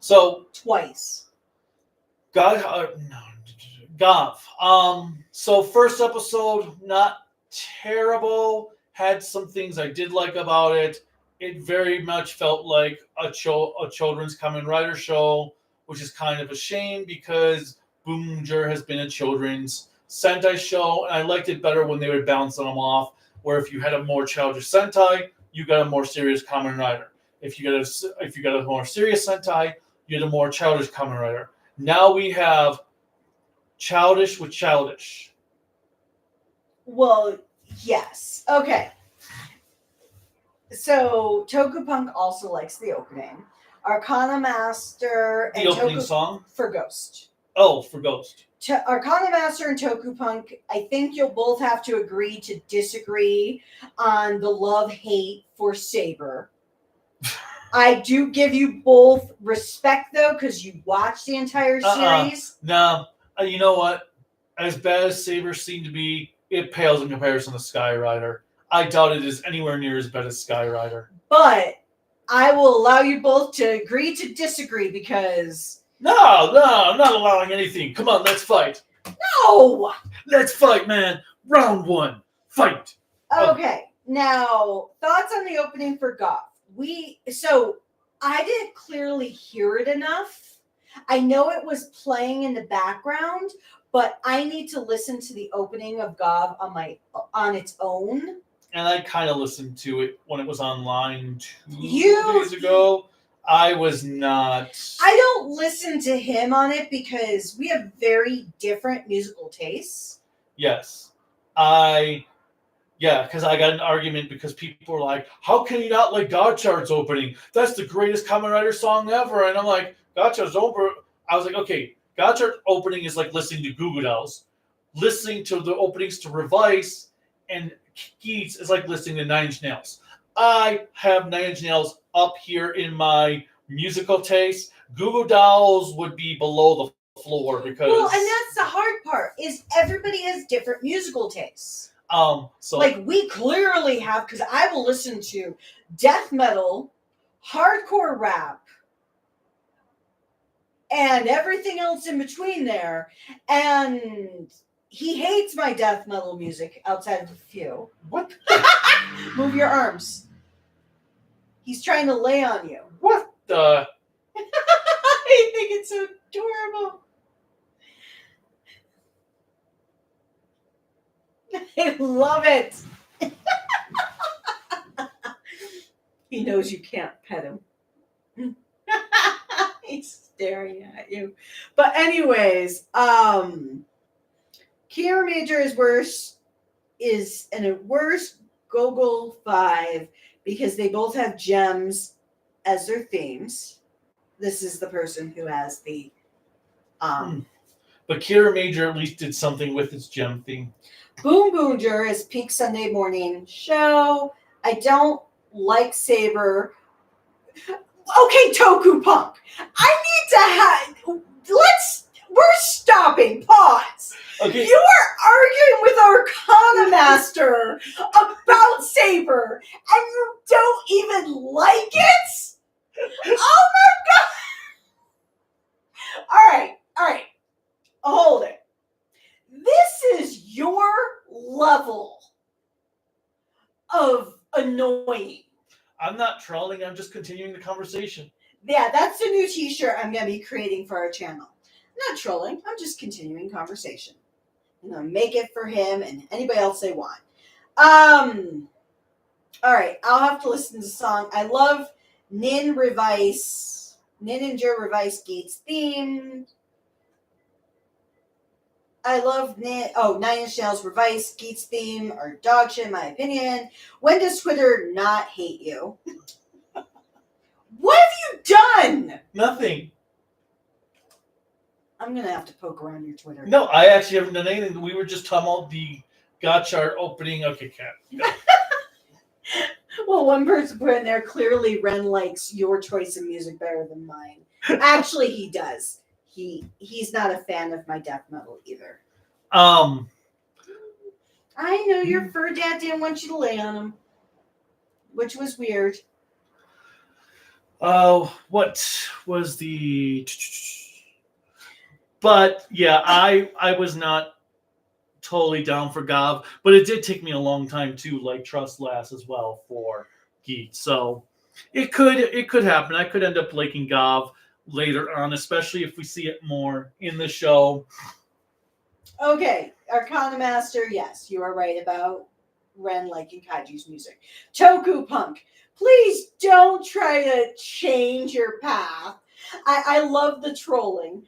So twice. Gavv. So first episode, not terrible. Had some things I did like about it. It very much felt like a children's Kamen Rider show, which is kind of a shame because Boomer has been a children's Sentai show, and I liked it better when they would bounce them off. Where if you had a more childish Sentai, you got a more serious Kamen Rider. If you got a more serious Sentai, you had a more childish Kamen Rider. Now we have childish with childish. Well, yes. Okay. So Toku Punk also likes the opening. Arcana Master and the opening Toku song for Ghost. Oh, for Ghost. Arcana Master and Toku Punk, I think you'll both have to agree to disagree on the love-hate for Saber. I do give you both respect, though, because you watched the entire series. No, you know what? As bad as Saber seemed to be, it pales in comparison to Sky Rider. I doubt it is anywhere near as bad as Sky Rider. But I will allow you both to agree to disagree because... No, I'm not allowing anything. Come on, let's fight. No! Let's fight, man. Round 1. Fight. Okay. Now, thoughts on the opening for Gavv. So I didn't clearly hear it enough. I know it was playing in the background, but I need to listen to the opening of Gavv on its own. And I kind of listened to it when it was online 2 days ago. I was not. I don't listen to him on it because we have very different musical tastes. Yes. Because I got an argument because people were like, how can you not like Gotchard's opening? That's the greatest Kamen Rider song ever. And I'm like, Gotchard's opening. I was like, okay, Gotchard's opening is like listening to Goo Goo Dolls. Listening to the openings to Revise and Geats is like listening to Nine Inch Nails. I have Nine Inch Nails up here in my musical taste. Goo Goo Dolls would be below the floor because... Well, and that's the hard part, is everybody has different musical tastes. So like we clearly have, because I will listen to death metal, hardcore rap, and everything else in between there. And he hates my death metal music outside of a few. What? Move your arms. He's trying to lay on you. What the? I think it's so adorable. I love it. He knows you can't pet him. He's staring at you. But anyways, Kier Major is worse Gogol 5 because they both have gems as their themes. This is the person who has the But Kira Major at least did something with its gem theme. Boom Boonger is peak Sunday morning show. I don't like Saber. Okay, Toku Punk. I need to we're stopping. Pause. Okay. You are arguing with Arcana Master about Saber, and you don't even like it? Oh my god! All right. Hold it. This is your level of annoying. I'm not trolling. I'm just continuing the conversation. Yeah, that's the new t-shirt I'm going to be creating for our channel. I'm not trolling. I'm just continuing conversation. I'm going to make it for him and anybody else they want. All right. I'll have to listen to the song. I love Ninja Revise Gates theme. I love Nine Inch Nails Revise Geats theme or dog shit in my opinion. When does Twitter not hate you? What have you done? Nothing. I'm going to have to poke around your Twitter. No, I actually haven't done anything. We were just talking about the Gotchard opening. Okay, Kat. Go. Well, one person put in there, clearly Ren likes your choice of music better than mine. Actually, he does. He's not a fan of my death metal either. I know your fur dad didn't want you to lay on him, which was weird. What was the? But yeah, I was not totally down for Gavv, but it did take me a long time to like trust Lass as well for Geet. So it could happen. I could end up liking Gavv later on, especially if we see it more in the show. Okay, Arcana Master, yes, you are right about Ren liking Kaiju's music. Toku Punk, please don't try to change your path. I love the trolling.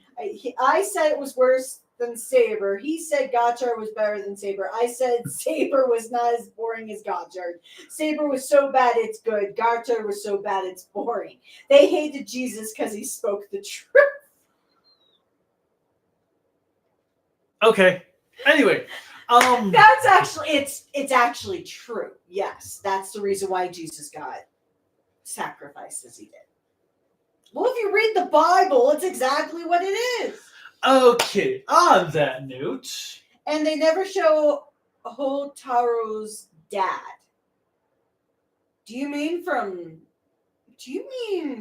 I said it was worse than Saber. He said Gotchard was better than Saber. I said Saber was not as boring as Gotchard. Saber was so bad it's good. Gotchard was so bad it's boring. They hated Jesus because he spoke the truth. Okay. Anyway, That's actually it's actually true. Yes, that's the reason why Jesus got sacrificed as he did. Well, if you read the Bible, it's exactly what it is. Okay. On that note, And they never show Hotaro's dad. Do you mean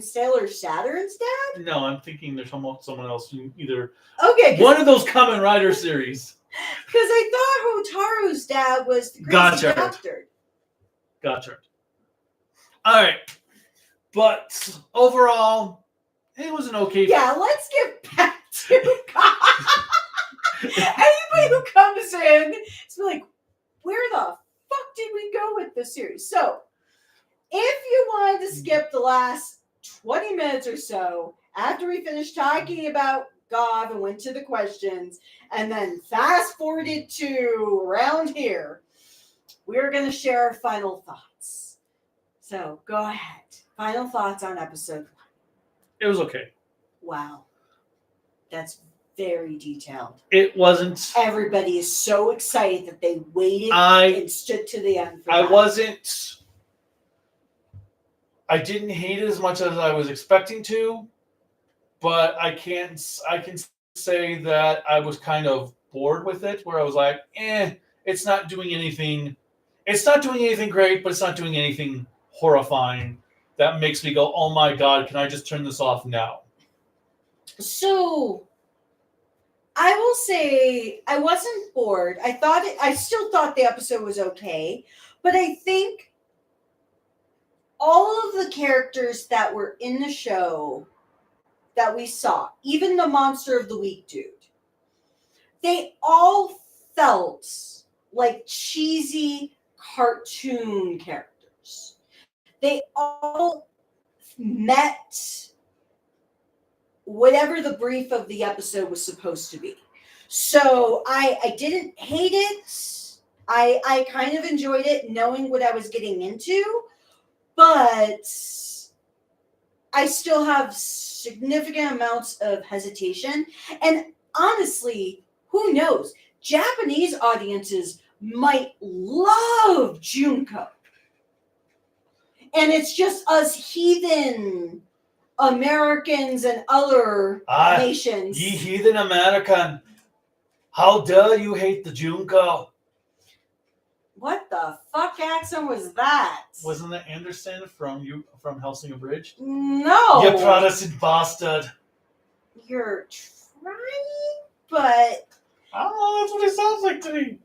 Sailor Saturn's dad? no, I'm thinking there's someone else. Either Okay, one of those Kamen Rider series. because I thought Hotaro's dad was the crazy Gotcha. bastard. Gotcha. All right, but overall, it was an okay. Yeah, let's get back to anybody who comes in, it's like, where the fuck did we go with this series? So, if you wanted to skip the last 20 minutes or so after we finished talking about Gavv and went to the questions, and then fast forwarded to around here, we're going to share our final thoughts. So, go ahead. Final thoughts on episode 1. It was okay. Wow. That's very detailed. It wasn't. Everybody is so excited that they waited and stood to the end for that. I didn't hate it as much as I was expecting to, but I can say that I was kind of bored with it, where I was like, it's not doing anything. It's not doing anything great, but it's not doing anything horrifying that makes me go, oh my God, can I just turn this off now? So, I will say I wasn't bored. I still thought the episode was okay, but I think all of the characters that were in the show that we saw, even the Monster of the Week dude, they all felt like cheesy cartoon characters. They all met whatever the brief of the episode was supposed to be. So I didn't hate it. I kind of enjoyed it knowing what I was getting into, but I still have significant amounts of hesitation. And honestly, who knows? Japanese audiences might love Junko. And it's just us heathen Americans and other nations. Ye heathen American. How dare you hate the Junko? What the fuck accent was that? Wasn't that Anderson from Helsing Bridge? No. You Protestant bastard. You're trying, but I don't know, that's what it sounds like to me.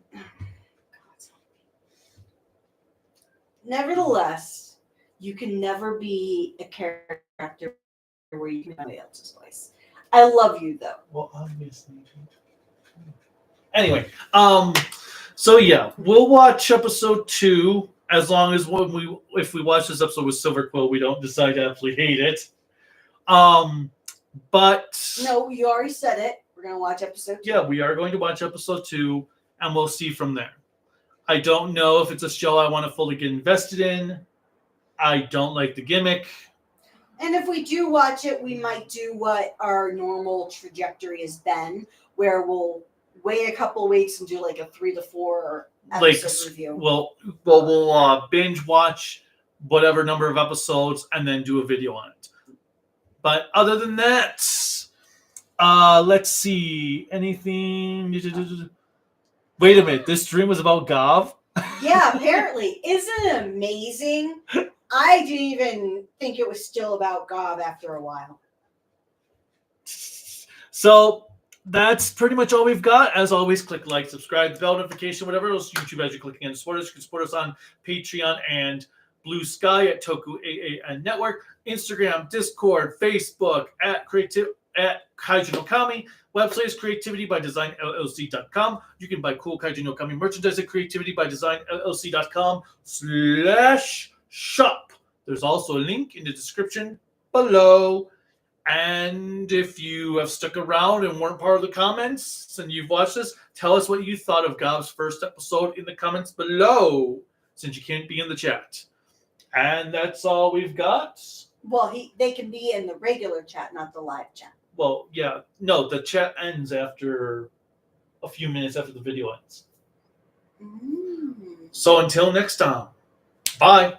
Nevertheless, you can never be a character where you can have somebody else's voice. I love you though. Well, obviously. Anyway, so yeah, we'll watch episode 2 as long as if we watch this episode with Silver Quill, we don't decide to absolutely hate it. But no, you already said it. We're gonna watch episode 2. Yeah, we are going to watch episode 2, and we'll see from there. I don't know if it's a show I want to fully get invested in. I don't like the gimmick. And if we do watch it, we might do what our normal trajectory has been, where we'll wait a couple of weeks and do like a 3 to 4 episode review. We'll binge watch whatever number of episodes and then do a video on it. But other than that, let's see. Anything? Wait a minute. This stream was about Gavv? Yeah, apparently. Isn't it amazing? I didn't even think it was still about Gavv after a while. So that's pretty much all we've got. As always, click like, subscribe, bell notification, whatever else YouTube as you're clicking on support us. You can support us on Patreon and Bluesky at tokuaannetwork, Instagram, Discord, Facebook, at Kaiju no Kami. Website is creativitybydesignllc.com. You can buy cool Kaiju no Kami merchandise at creativitybydesignllc.com/shop. There's also a link in the description below. And if you have stuck around and weren't part of the comments and you've watched this, tell us what you thought of Gavv's first episode in the comments below, since you can't be in the chat. And that's all we've got. Well, they can be in the regular chat, not the live chat. Well, yeah. No, the chat ends after a few minutes after the video ends. Mm. So until next time, bye.